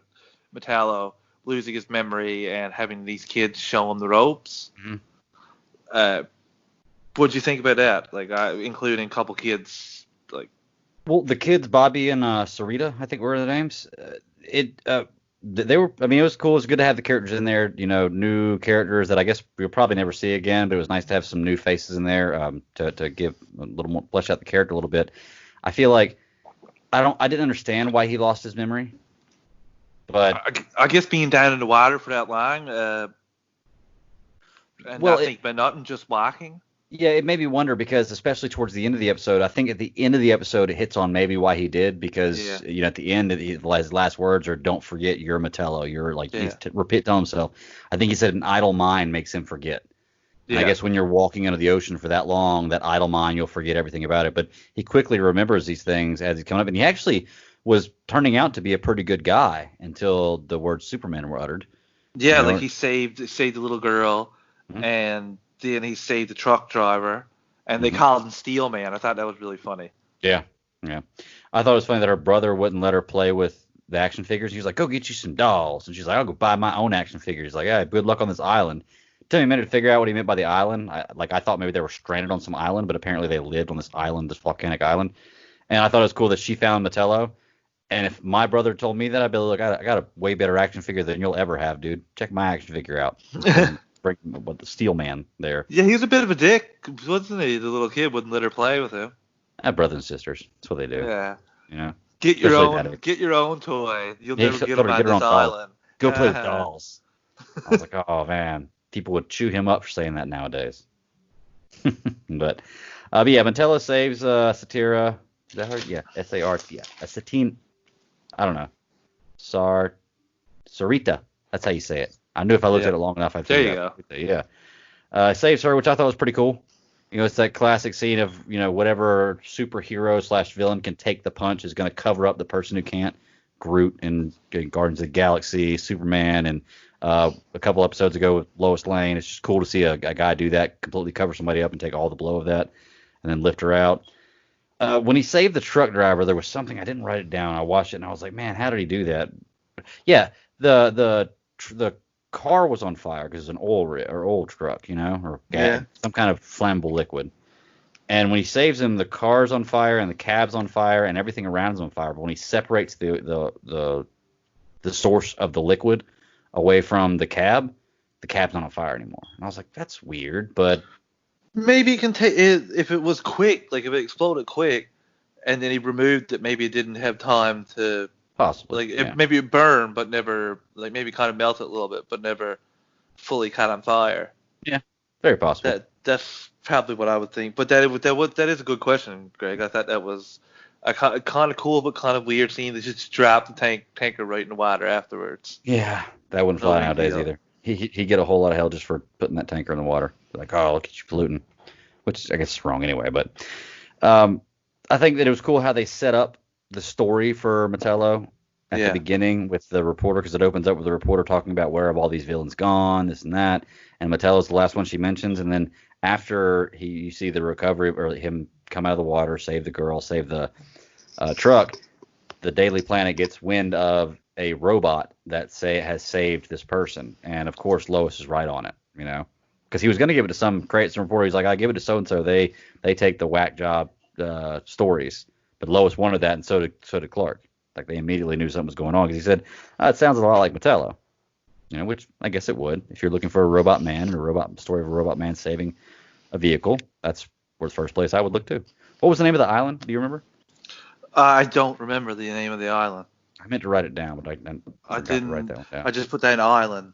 Metallo losing his memory and having these kids show him the ropes. Mm-hmm. What'd you think about that? Like, including a couple kids, like. Well, the kids, Bobby and Sarita, I think were the names. They were. I mean, it was cool. It was good to have the characters in there. You know, new characters that I guess we'll probably never see again. But it was nice to have some new faces in there to give a little more, flesh out the character a little bit. I feel like I didn't understand why he lost his memory. But I guess being down in the water for that long, and not think about nothing, just walking. Yeah, it made me wonder because especially towards the end of the episode, I think at the end of the episode it hits on maybe why he did because you know at the end his last words are "Don't forget you're Metallo." You're like he's repeat to himself. I think he said an idle mind makes him forget. Yeah. I guess when you're walking under the ocean for that long, that idle mind, you'll forget everything about it. But he quickly remembers these things as he's coming up, and he actually was turning out to be a pretty good guy until the words Superman were uttered. Yeah, like he saved the little girl, and then he saved the truck driver, and they called him Steel Man. I thought that was really funny. Yeah. I thought it was funny that her brother wouldn't let her play with the action figures. He was like, "Go get you some dolls," and she's like, "I'll go buy my own action figures." He's like, "Yeah, good luck on this island." It took me a minute to figure out what he meant by the island. I thought maybe they were stranded on some island, but apparently they lived on this island, this volcanic island. And I thought it was cool that she found Metallo. And if my brother told me that, I'd be like, I got a way better action figure than you'll ever have, dude. Check my action figure out. Bring the Steel Man there. Yeah, he was a bit of a dick, wasn't he? The little kid wouldn't let her play with him. Brothers and sisters. That's what they do. Yeah. You know. Get your own toy. You'll never get them on this island. Go play with dolls. I was like, oh man, people would chew him up for saying that nowadays. But yeah, Metallo saves Satira. Is that her? Yeah, Sarth. Yeah, Satine. I don't know. Sarita. That's how you say it. I knew if I looked at it long enough, I'd figure it out. There you go. Yeah. Saves her, which I thought was pretty cool. You know, it's that classic scene of, you know, whatever superhero / villain can take the punch is going to cover up the person who can't. Groot in Guardians of the Galaxy, Superman, and a couple episodes ago with Lois Lane. It's just cool to see a guy do that, completely cover somebody up and take all the blow of that, and then lift her out. When he saved the truck driver, there was something, I didn't write it down. I watched it and I was like, man, how did he do that? Yeah, the car was on fire because it's an oil truck, you know, or some kind of flammable liquid. And when he saves him, the car's on fire and the cab's on fire and everything around is on fire. But when he separates the source of the liquid away from the cab's not on fire anymore. And I was like, that's weird, but maybe it can take it if it was quick, like if it exploded quick, and then he removed it. Maybe it didn't have time to possibly maybe it burned, but never maybe kind of melted a little bit, but never fully caught on fire. Yeah, very possible. That's probably what I would think. But that is a good question, Greg. I thought that was a kind of cool but kind of weird scene. They just dropped the tanker right in the water afterwards. Yeah, that wouldn't fly nowadays either. He'd get a whole lot of hell just for putting that tanker in the water. Like, oh, look at you polluting, which I guess is wrong anyway. But I think that it was cool how they set up the story for Metallo at the beginning with the reporter, because it opens up with the reporter talking about where have all these villains gone, this and that. And Metallo's the last one she mentions. And then after you see the recovery, or him come out of the water, save the girl, save the truck, the Daily Planet gets wind of a robot that has saved this person. And of course, Lois is right on it, you know, because he was going to give it to some reporter. He's like, I give it to so-and-so. They take the whack job stories. But Lois wanted that, and so did Clark. Like, they immediately knew something was going on because he said, it sounds a lot like Metallo. You know, which I guess it would. If you're looking for a robot man, or a story of a robot man saving a vehicle, that's where the first place I would look to. What was the name of the island? Do you remember? I don't remember the name of the island. I meant to write it down, but I didn't write that one down. I just put that in island.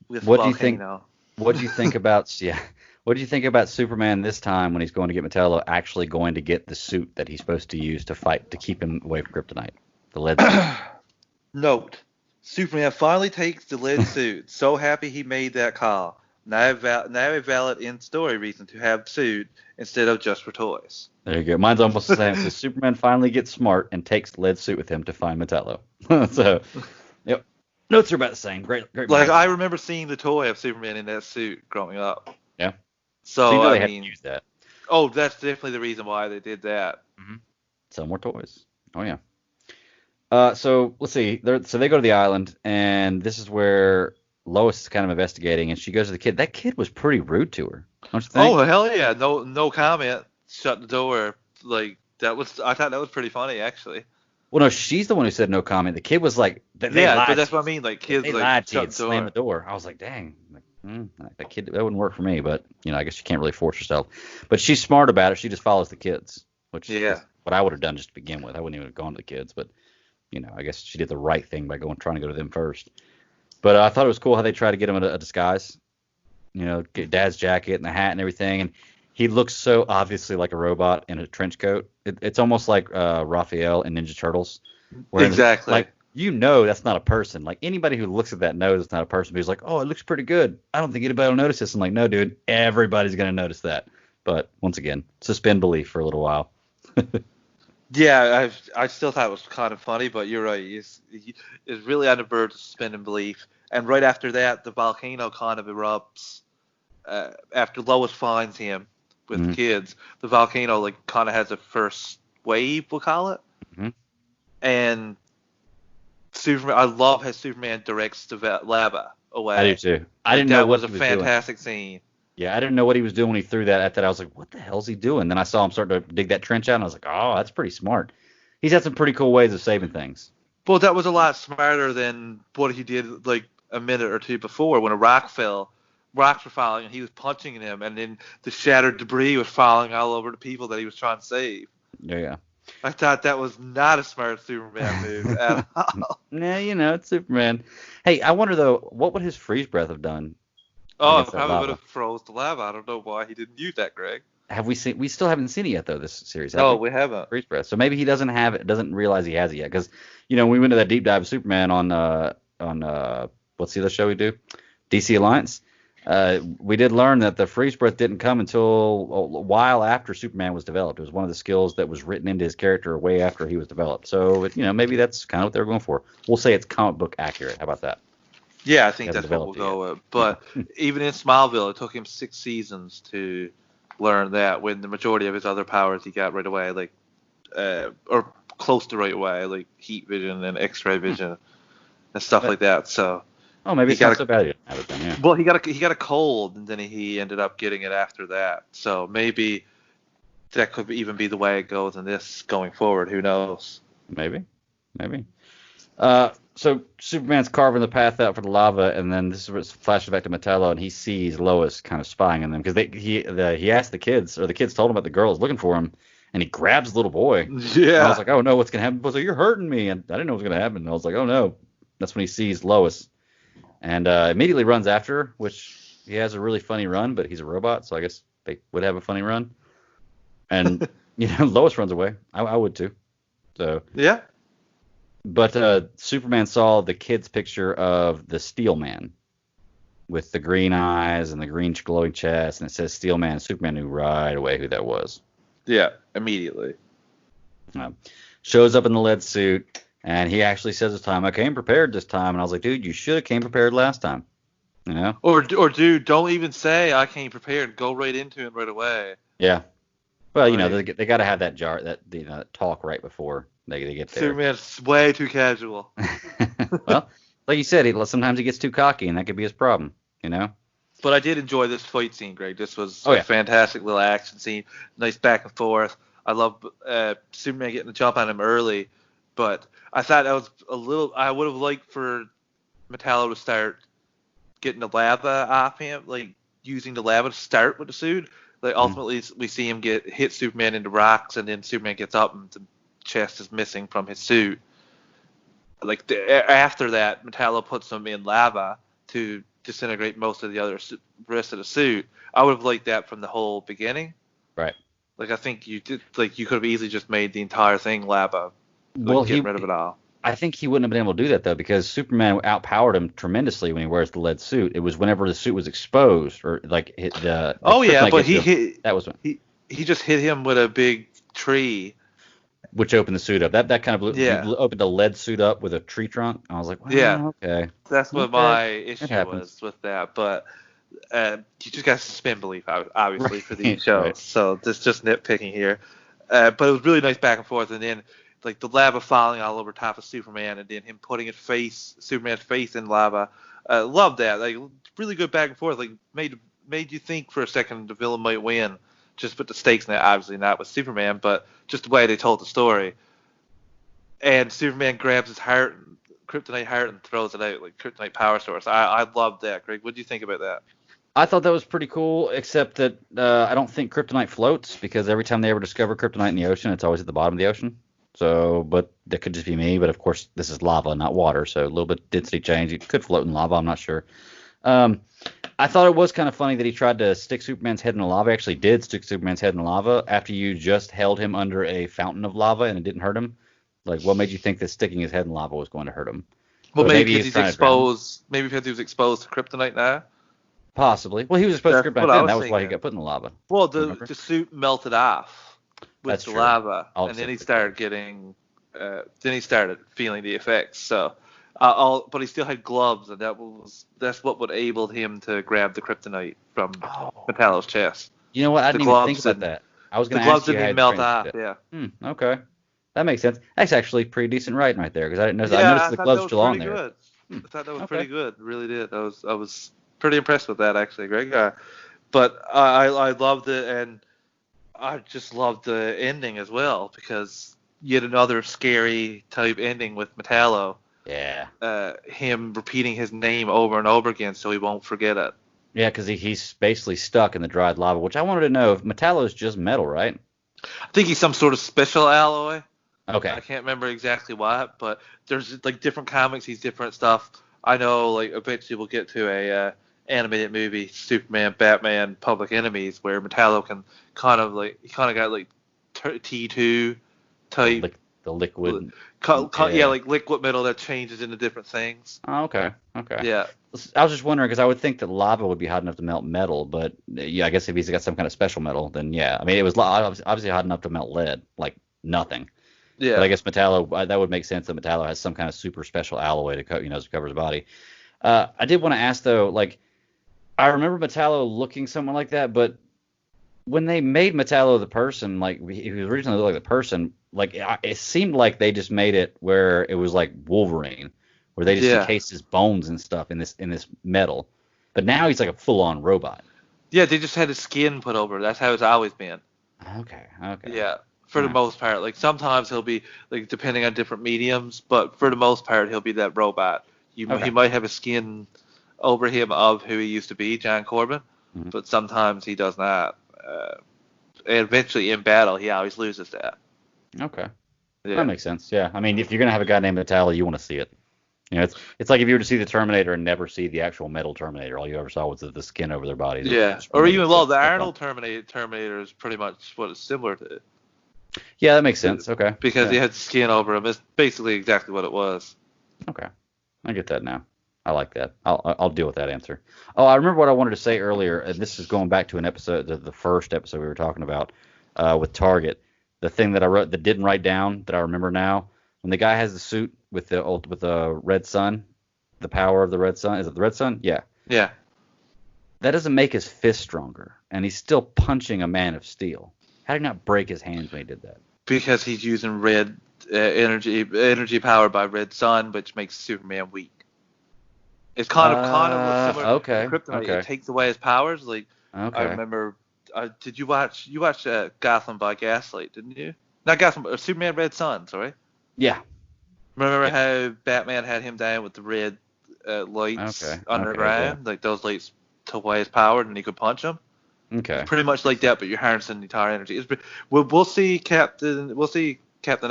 What do you think? What do you think about? What do you think about Superman this time when he's going to get Metallo actually going to get the suit that he's supposed to use to fight to keep him away from Kryptonite? The lead suit. Note: Superman finally takes the lead suit. So happy he made that call. Now a valid in-story reason to have suit instead of just for toys. There you go. Mine's almost the same. So Superman finally gets smart and takes lead suit with him to find Metallo. So, yep. Notes are about the same. Great. Like, I remember seeing the toy of Superman in that suit growing up. Yeah. So, you know I they had mean, to use that. Oh, that's definitely the reason why they did that. Mm-hmm. Sell more toys. Oh, yeah. So let's see. So they go to the island, and this is where Lois is kind of investigating, and she goes to the kid. That kid was pretty rude to her, don't you think? Oh, hell yeah. No comment. Shut the door. Like, I thought that was pretty funny, actually. Well, no, she's the one who said no comment. The kid was like, but that's what I mean. Like, kids, they like, lied to you shut and the door. slammed the door. I was like, dang, that kid, that wouldn't work for me. But, I guess you can't really force yourself. But she's smart about it. She just follows the kids, which is what I would have done just to begin with. I wouldn't even have gone to the kids, but, I guess she did the right thing by trying to go to them first. But I thought it was cool how they tried to get him a disguise, get Dad's jacket and the hat and everything. And he looks so obviously like a robot in a trench coat. It's almost like Raphael in Ninja Turtles. Exactly. Like, that's not a person. Like, anybody who looks at that knows it's not a person. But he's like, oh, it looks pretty good. I don't think anybody will notice this. I'm like, no, dude, everybody's going to notice that. But once again, suspend belief for a little while. Yeah, I still thought it was kind of funny, but you're right. It's really on the verge of suspending belief. And right after that, the volcano kind of erupts. After Lois finds him with the kids, the volcano like kind of has a first wave, we'll call it. Mm-hmm. And Superman, I love how Superman directs the lava away. I do too. I didn't know what that was a fantastic scene. Yeah, I didn't know what he was doing when he threw that at that. I was like, what the hell's he doing? Then I saw him start to dig that trench out, and I was like, oh, that's pretty smart. He's had some pretty cool ways of saving things. Well, that was a lot smarter than what he did like a minute or two before when a rock fell. Rocks were falling, and he was punching him, and then the shattered debris was falling all over the people that he was trying to save. Yeah. I thought that was not a smart Superman move at all. Nah, it's Superman. Hey, I wonder, though, what would his freeze breath have done? Oh, it probably would have froze the lava. I don't know why he didn't use that, Greg. Have we seen? We still haven't seen it yet, though. This series. No, we haven't. Freeze breath. So maybe he doesn't have it. Doesn't realize he has it yet. Because we went to that deep dive of Superman on what's the other show we do? DC Alliance. We did learn that the freeze breath didn't come until a while after Superman was developed. It was one of the skills that was written into his character way after he was developed. So maybe that's kind of what they were going for. We'll say it's comic book accurate. How about that? Yeah, I think that's what we'll go with. But even in Smallville, it took him 6 seasons to learn that, when the majority of his other powers he got right away, like or close to right away, like heat vision and X-ray vision and stuff like that. So maybe it's not so bad. Yeah. Well, he got a cold, and then he ended up getting it after that. So maybe that could even be the way it goes in this going forward. Who knows? Maybe. So Superman's carving the path out for the lava, and then this is where it flashes back to Metallo, and he sees Lois kind of spying on them because he asked the kids, or the kids told him about the girls looking for him, and he grabs the little boy. Yeah. And I was like, oh no, what's gonna happen? He was like, you're hurting me, and I didn't know what was gonna happen. And I was like, oh no. That's when he sees Lois, and immediately runs after her, which he has a really funny run, but he's a robot, so I guess they would have a funny run. And Lois runs away. I would too. So yeah. But Superman saw the kid's picture of the Steel Man with the green eyes and the green glowing chest, and it says Steel Man. Superman knew right away who that was. Yeah, immediately. Shows up in the lead suit, and he actually says this time, I came prepared this time. And I was like, dude, you should have came prepared last time. Or dude, don't even say I came prepared. Go right into it right away. Yeah. Well, they got to have that that talk right before they get there. Superman's way too casual. Well, like you said, sometimes he gets too cocky, and that could be his problem, But I did enjoy this fight scene, Greg. This was a fantastic little action scene. Nice back and forth. I love Superman getting the jump on him early, but I thought that was I would have liked for Metallo to start getting the lava off him, like using the lava to start with the suit. Like ultimately, we see him hit Superman into rocks, and then Superman gets up and the chest is missing from his suit. Like after that, Metallo puts him in lava to disintegrate most of the rest of the suit. I would have liked that from the whole beginning. Right. Like I think you did. Like you could have easily just made the entire thing lava. Getting rid of it all. I think he wouldn't have been able to do that though, because Superman outpowered him tremendously when he wears the lead suit. It was whenever the suit was exposed or like the Oh yeah, kryptonite but gets to him. That was when, he just hit him with a big tree. which opened the suit up. That kind of Yeah, you opened a lead suit up with a tree trunk. I was like, yeah. well, okay, That's what okay, my it issue happens. was with that. But you just got to suspend belief, obviously, for these Right, shows. right. So this just nitpicking here. But it was really nice back and forth, and then like the lava falling all over top of Superman, and then him putting Superman's face in lava. Love that. Like really good back and forth. Like made you think for a second the villain might win. Just put the stakes in it. Obviously not with Superman, but just the way they told the story. And Superman grabs his heart, kryptonite heart, and throws it out like kryptonite power source. I love that. Greg, what do you think about that? I thought that was pretty cool, except that I don't think kryptonite floats because every time they ever discover kryptonite in the ocean, it's always at the bottom of the ocean. So, but that could just be me. But of course, this is lava, not water, so a little bit density change. It could float in lava. I'm not sure. Um, I thought it was kind of funny that he tried to stick Superman's head in the lava. He actually did stick Superman's head in the lava after you just held him under a fountain of lava and it didn't hurt him. Like, what made you think that sticking his head in lava was going to hurt him? Well, But maybe maybe because he's he's trying to drown him. exposed. Maybe because he was exposed to kryptonite now. Possibly. Well, he was exposed to That's what kryptonite I then. was That was why he thinking. got put in the lava. Well, the Remember? the suit melted off with That's the true. lava, I'll and then he accept it. started getting. Then he started feeling the effects. So, but he still had gloves, and that's what would able him to grab the kryptonite from Oh. Metallo's chest. You know what? I The didn't even think gloves about didn't. that. I was The going to gloves ask you didn't how even the melt train off. did Yeah. it. Okay. That makes sense. That's actually pretty decent writing right there because I didn't notice. I Yeah, noticed I the thought that gloves was still on pretty there. good. Hmm. I thought that was Okay. pretty good. Really did. I was pretty impressed with that actually, Greg. But I loved it, and I just loved the ending as well because yet another scary type ending with Metallo. Yeah. Him repeating his name over and over again so he won't forget it. Yeah, because he's basically stuck in the dried lava, which I wanted to know if Metallo is just metal, right? I think he's some sort of special alloy. Okay. I can't remember exactly what, but there's like different comics. He's different stuff. I know, like eventually we'll get to a animated movie, Superman, Batman, Public Enemies, where Metallo can he kind of got like T2 type, The liquid. yeah, like liquid metal that changes into different things. Oh, okay. Okay. Yeah, I was just wondering because I would think that lava would be hot enough to melt metal, but yeah, I guess if he's got some kind of special metal, then yeah. I mean, it was obviously hot enough to melt lead, like nothing. yeah. But I guess Metallo, that would make sense that Metallo has some kind of super special alloy to to cover his body. I did want to ask though, like, I remember Metallo looking somewhat like that, but when they made Metallo the person, like he was originally looked like the person, like it seemed like they just made it where it was like Wolverine, where they just Yeah. encased his bones and stuff in this metal. But now he's like a full-on robot. Yeah, they just had his skin put over. That's how it's always been. Okay. Okay. Yeah, for the Alright. most part. Like sometimes he'll be like depending on different mediums, but for the most part he'll be that robot. Okay. He might have a skin over him of who he used to be, John Corbin, Mhm. but sometimes he does not. And eventually in battle, he always loses that. Okay. Yeah. That makes sense. Yeah. I mean, if you're gonna have a guy named Metallo, you want to see it. You know, it's like if you were to see the Terminator and never see the actual metal Terminator, all you ever saw was the skin over their bodies. Yeah, Just or make even it well, the look Arnold Terminator is pretty much what it's similar to Yeah, that makes sense. Okay. because he Yeah. had the skin over him. It's basically exactly what it was. Okay. I get that now. I like that. I'll deal with that answer. Oh, I remember what I wanted to say earlier, and this is going back to an episode, the first episode we were talking about with Target. The thing that I wrote that didn't write down that I remember now, when the guy has the suit with the red sun, the power of the red sun. Is it the red sun? Yeah. Yeah. That doesn't make his fist stronger, and he's still punching a Man of Steel. How did he not break his hands when he did that? Because he's using red energy powered by red sun, which makes Superman weak. It's kind of similar Okay. to Kryptonite. Okay. It takes away his powers. Like Okay. I remember, did you watch Gotham by Gaslight? Didn't you? Not Gotham, Superman Red Sun. Sorry. Yeah. Remember how Batman had him down with the red lights Okay. underground, like those lights took away his power, and he could punch him. Okay. Pretty much like that, but you're harnessing the entire energy. We'll see Captain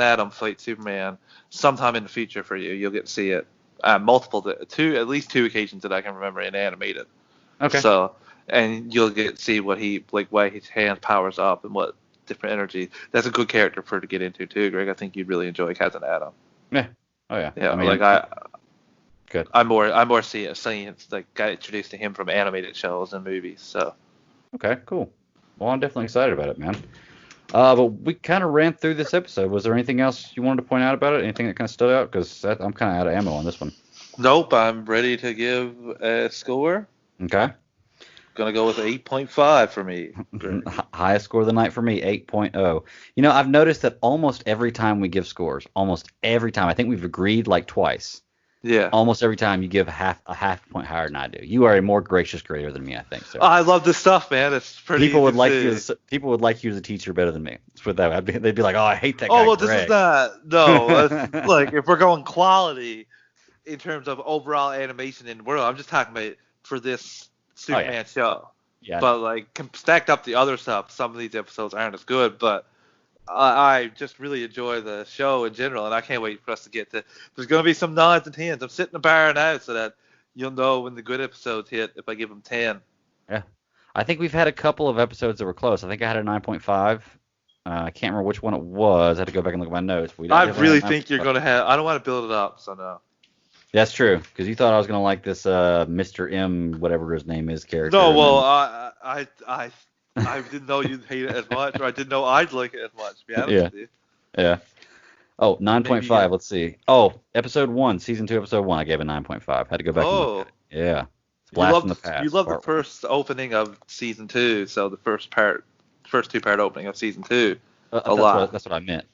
Atom fight Superman sometime in the future for you. You'll get to see it at least two occasions that I can remember in animated. Okay. So, and you'll get to see why his hand powers up and what different energy. That's a good character for to get into too, Greg. I think you'd really enjoy Captain Atom. Yeah. Oh yeah. Yeah, I mean, like good. I'm more seeing like got introduced to him from animated shows and movies. So Okay, cool. Well, I'm definitely excited about it, man. But we kind of ran through this episode. Was there anything else you wanted to point out about it? Anything that kind of stood out? Because I'm kind of out of ammo on this one. nope, I'm ready to give a score. Okay. Gonna go with 8.5 for me. Greg. Highest score of the night for me, 8.0. You know, I've noticed that almost every time we give scores, almost every time, I think we've agreed like twice. Yeah. Almost every time you give a half point higher than I do. You are a more gracious grader than me, I think. So I love this stuff, man. It's pretty. people would like see. you. People would like you as a teacher better than me. Let's put that. They'd be like, "Oh, I hate that guy." Oh well, this Greg. is not. No, like if we're going quality in terms of overall animation in the world, I'm just talking about for this Superman show. Yeah. But like stacked up the other stuff, some of these episodes aren't as good. But I just really enjoy the show in general, and I can't wait for us to get to. There's going to be some nods and tens. I'm sitting the bar now so that you'll know when the good episodes hit if I give them 10. Yeah. I think we've had a couple of episodes that were close. I think I had a 9.5. I can't remember which one it was. I had to go back and look at my notes. I really think you're going to have. I don't want to build it up, so no. That's true, because you thought I was going to like this Mr. M, whatever his name is, character. No, well, I didn't know you'd hate it as much, or I didn't know I'd like it as much, to be honest with you. Yeah. Oh, 9.5. Let's see. Oh, episode 1, season 2, episode 1. I gave a 9.5. Had to go back and look at it. Yeah. Blast from the past. You love the first opening of season 2, so the first 2-part opening of season 2 a lot. That's what I meant.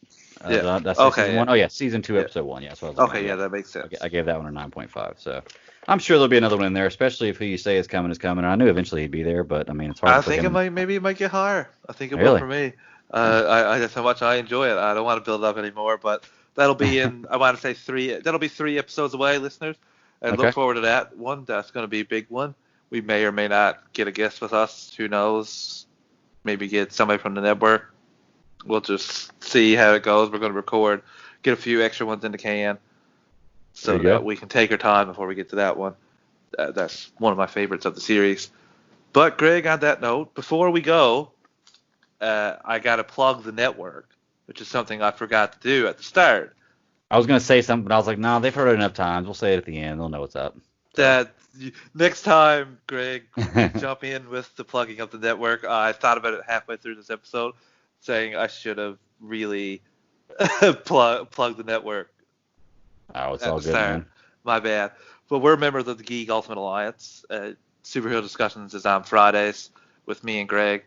Yeah. That's okay. Season 1. Oh, yeah. Season 2, episode 1. Yeah. That's what I was okay. Yeah, that makes sense. I gave that one a 9.5. So I'm sure there'll be another one in there, especially if who you say is coming is coming. And I knew eventually he'd be there, but I mean, it's hard. I think maybe it might get higher. I think it really? will for me. That's how much I enjoy it. I don't want to build it up anymore, but that'll be in. I want to say 3. That'll be 3 episodes away, listeners, and look forward to that one. That's going to be a big one. We may or may not get a guest with us. Who knows? Maybe get somebody from the network. We'll just see how it goes. We're going to record, get a few extra ones in the can, so that we can take our time before we get to that one. That's one of my favorites of the series. But Greg, on that note, before we go, I got to plug the network, which is something I forgot to do at the start. I was going to say something, but I was like, no, they've heard it enough times. We'll say it at the end. They'll know what's up. That next time, Greg, jump in with the plugging of the network. I thought about it halfway through this episode, saying I should have really plugged the network. Oh, it's all good, man. My bad. But we're members of the Geek Ultimate Alliance. Superhero Discussions is on Fridays with me and Greg.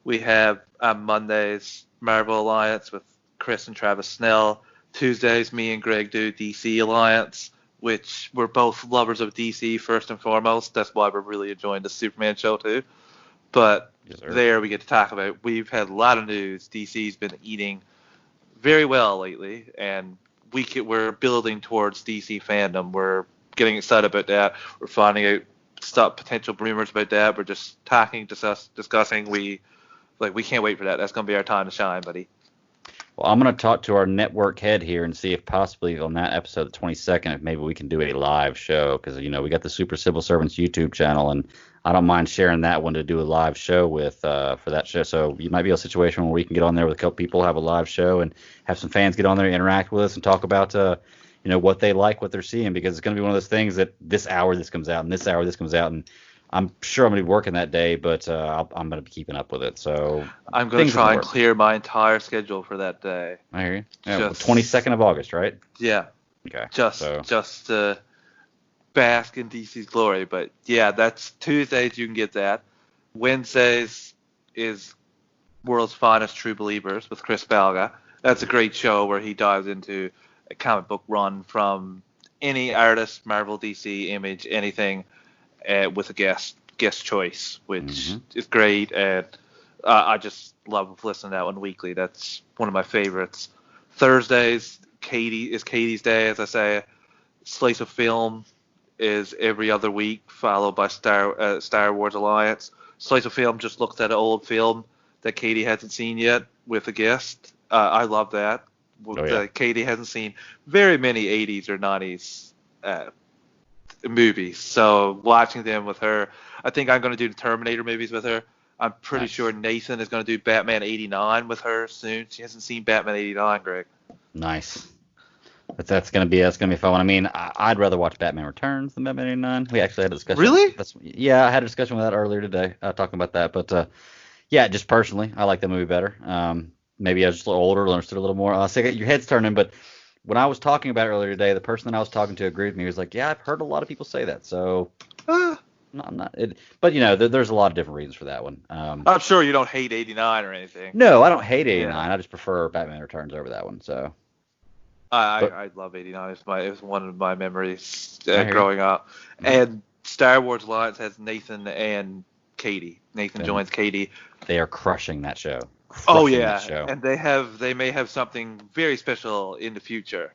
We have on Mondays Marvel Alliance with Chris and Travis Snell. Tuesdays, me and Greg do DC Alliance, which we're both lovers of DC first and foremost. That's why we're really enjoying the Superman show too. But there we get to talk about. We've had a lot of news. DC's been eating very well lately, and we're building towards DC fandom. We're getting excited about that. We're finding out potential rumors about that. We're just discussing. We can't wait for that. That's gonna be our time to shine, buddy. Well, I'm going to talk to our network head here and see if possibly on that episode, the 22nd, if maybe we can do a live show, because, you know, we got the Super Civil Servants YouTube channel, and I don't mind sharing that one to do a live show with for that show. So you might be a situation where we can get on there with a couple people, have a live show, and have some fans get on there, interact with us, and talk about, what they like, what they're seeing, because it's going to be one of those things that this hour this comes out, and this hour this comes out, and I'm sure I'm going to be working that day, but I'm going to be keeping up with it. So I'm going to try and clear my entire schedule for that day. I hear you. Yeah, 22nd of August, right? Yeah. Okay. Just to bask in DC's glory. But yeah, that's Tuesdays. You can get that. Wednesdays is World's Finest True Believers with Chris Balga. That's a great show where he dives into a comic book run from any artist, Marvel, DC, Image, anything. With a guest choice, which is great, and I just love listening to that one weekly. That's one of my favorites. Thursdays, Katie's day, as I say. Slice of Film is every other week, followed by Star Wars Alliance. Slice of Film just looks at an old film that Katie hasn't seen yet with a guest. I love that. Katie hasn't seen very many 80s or 90s movies, so watching them with her, I think I'm going to do the Terminator movies with her. I'm pretty sure Nathan is going to do Batman 89 with her soon. She hasn't seen Batman 89, Greg. Nice. But that's gonna be a fun one. I mean, I'd rather watch Batman Returns than Batman '89. We actually had a discussion. Really? Yeah, I had a discussion with that earlier today, talking about that. But yeah, just personally, I like the movie better. Maybe I was just a little older, understood a little more. So your head's turning, but when I was talking about it earlier today, the person that I was talking to agreed with me. He was like, "Yeah, I've heard a lot of people say that." So, Uh, I'm not. But there's a lot of different reasons for that one. I'm sure you don't hate 89 or anything. No, I don't hate Yeah. '89. I just prefer Batman Returns over that one. So, I love 89. It was one of my memories I hear you. growing up. And Star Wars Alliance has Nathan and Katie. Nathan And joins Katie. they are crushing that show. Oh Crushing yeah, that show. and they may have something very special in the future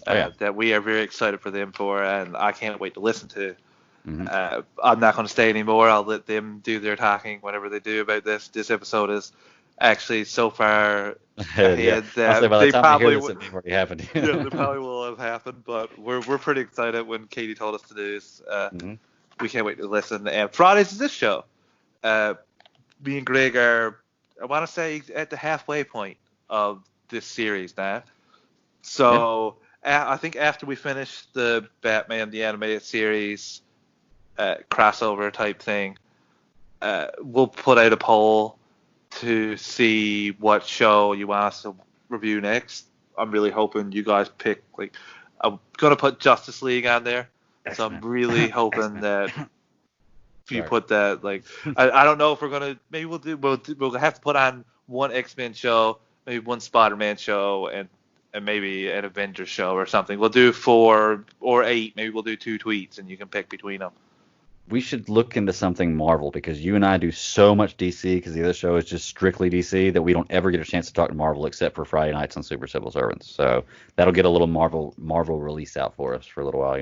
Oh, yeah. that we are very excited for them for, and I can't wait to listen to. Mhm. I'm not going to stay anymore. I'll let them do their talking, whatever they do about this. This episode is actually so far ahead Yeah. I'll that say by the they time probably you hear this, it already happened. yeah, they probably will have happened, but we're pretty excited when Katie told us to do this. Mhm. We can't wait to listen. And Fridays is this show. Me and Greg are, I want to say, at the halfway point of this series now. So I think after we finish the Batman the Animated Series crossover type thing, we'll put out a poll to see what show you want us to review next. I'm really hoping you guys pick, like, I'm gonna put Justice League on there, so I'm X-Men. really hoping X-Men. that if you Sorry. put that, like, I don't know if we're gonna, maybe we'll have to put on one X-Men show, maybe one Spider-Man show, and maybe an Avengers show or something. We'll do 4 or 8. Maybe we'll do 2 tweets, and you can pick between them. We should look into something Marvel because you and I do so much DC because the other show is just strictly DC that we don't ever get a chance to talk to Marvel except for Friday nights on Super Civil Servants. So that'll get a little Marvel release out for us for a little while,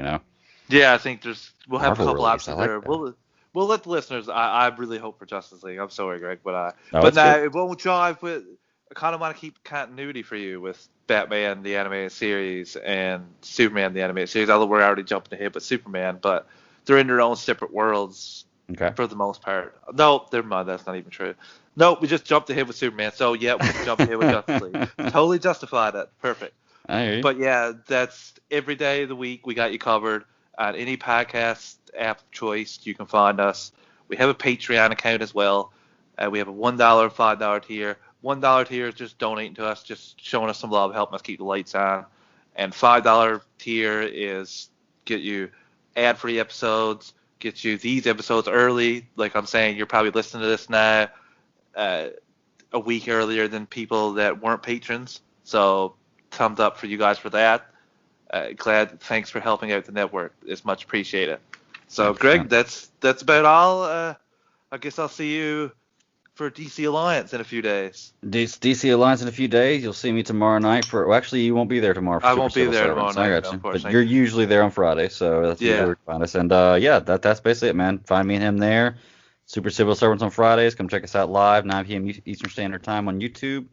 Yeah, I think we'll have Marvel a couple release, I options like there. that. We'll let the listeners. I really hope for Justice League. I'm sorry, Greg, but No, but it's now good. it won't jive with. I kind of want to keep continuity for you with Batman the Animated Series and Superman the Animated Series. Although we're already jumping ahead with Superman, but they're in their own separate worlds Okay. for the most part. No, never mind. That's not even true. No, we just jumped ahead with Superman. So yeah, we can jump ahead with Justice League. Totally justified it. Perfect. I hear you. But yeah, that's every day of the week. We got you covered on any podcast app of choice. You can find us. We have a Patreon account as well. We have a $1 and $5 tier. $1 tier is just donating to us, just showing us some love, helping us keep the lights on. And $5 tier is get you ad-free episodes, get you these episodes early. Like I'm saying, you're probably listening to this now a week earlier than people that weren't patrons. So thumbs up for you guys for that. Thanks for helping out the network. It's much appreciated. So, 100%. Greg, that's about all. I guess I'll see you for DC Alliance in a few days. DC Alliance in a few days. You'll see me tomorrow night for. Well, actually, you won't be there tomorrow. For I Super won't be Civil there Servants. tomorrow night, I got you. But unfortunately. you're usually there on Friday, so that's usually Yeah. where you find us. And yeah, that's basically it, man. Find me and him there. Super Civil Servants on Fridays. Come check us out live, 9 p.m. Eastern Standard Time on YouTube.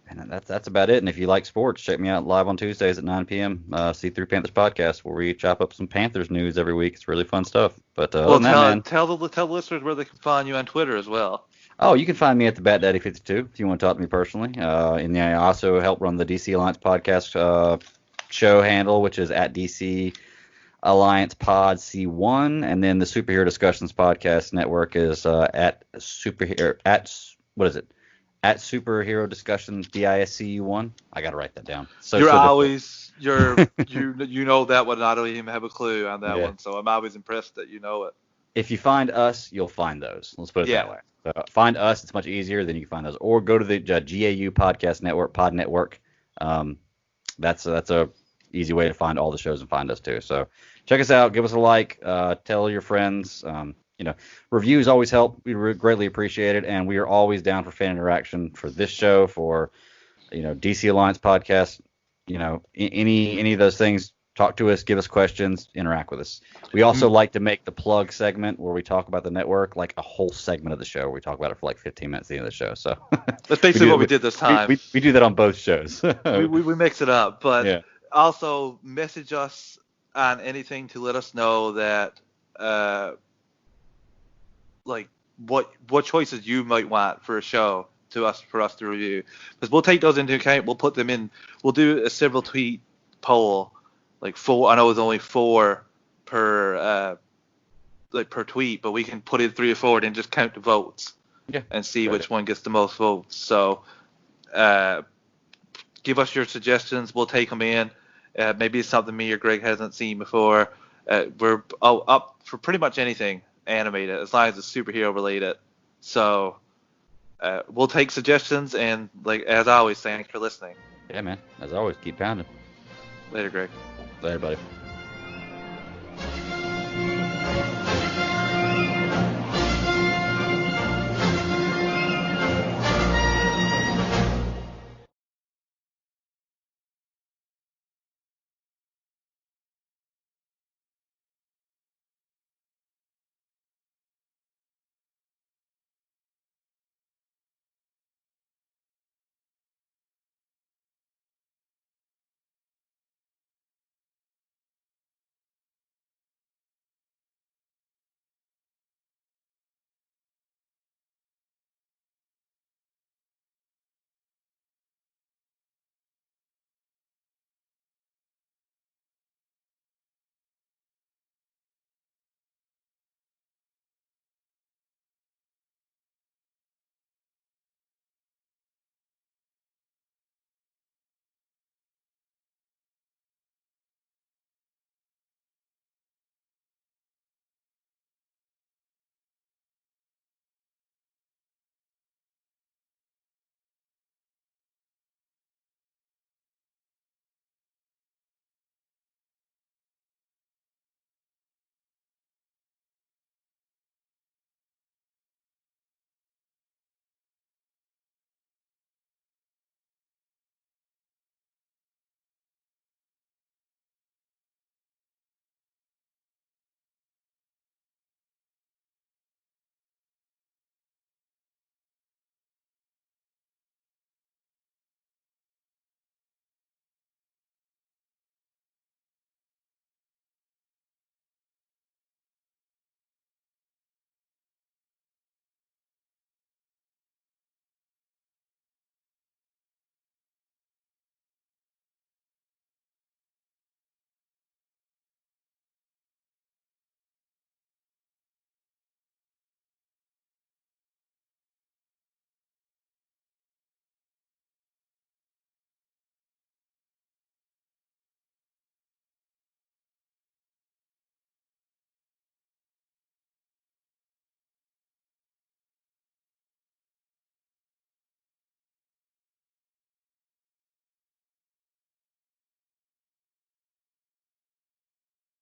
And that's about it. And if you like sports, check me out live on Tuesdays at 9 p.m. See Through Panthers podcast, where we chop up some Panthers news every week. It's really fun stuff. But Well, other than that, man, tell the listeners where they can find you on Twitter as well. oh, you can find me at the Bat Daddy 52 if you want to talk to me personally. And I also help run the DC Alliance podcast show handle, which is at DC Alliance Pod C1, and then the Superhero Discussions podcast network is at Superhero Discussions DISCU1. I gotta write that down. You know that one. I don't even have a clue on that Yeah. one, so I'm always impressed that you know it. If you find us, you'll find those. Let's put it Yeah. that way. So find us; it's much easier than you can find those. Or go to the GAU podcast network, Pod Network. That's a easy way to find all the shows and find us too. So check us out, give us a like, tell your friends. Reviews always help. We greatly appreciate it, and we are always down for fan interaction for this show, for DC Alliance podcast. Any of those things. Talk to us, give us questions, interact with us. We also like to make the plug segment where we talk about the network like a whole segment of the show where we talk about it for like 15 minutes at the end of the show. So That's basically what we did this time. We do that on both shows. we mix it up, but Yeah. also message us on anything to let us know that like what choices you might want for a show for us to review, because we'll take those into account. We'll put them in. We'll do a several tweet poll, like 4. I know it's only 4 per per tweet, but we can put it 3 or 4 and just count the votes. Yeah. And see which one gets the most votes. So give us your suggestions. We'll take them in. Maybe it's something me or Greg hasn't seen before. We're up for pretty much anything animated, as long as it's superhero related. So we'll take suggestions, and like as always, thanks for listening. Yeah, man. As always, keep pounding. Later, Greg. Later, buddy.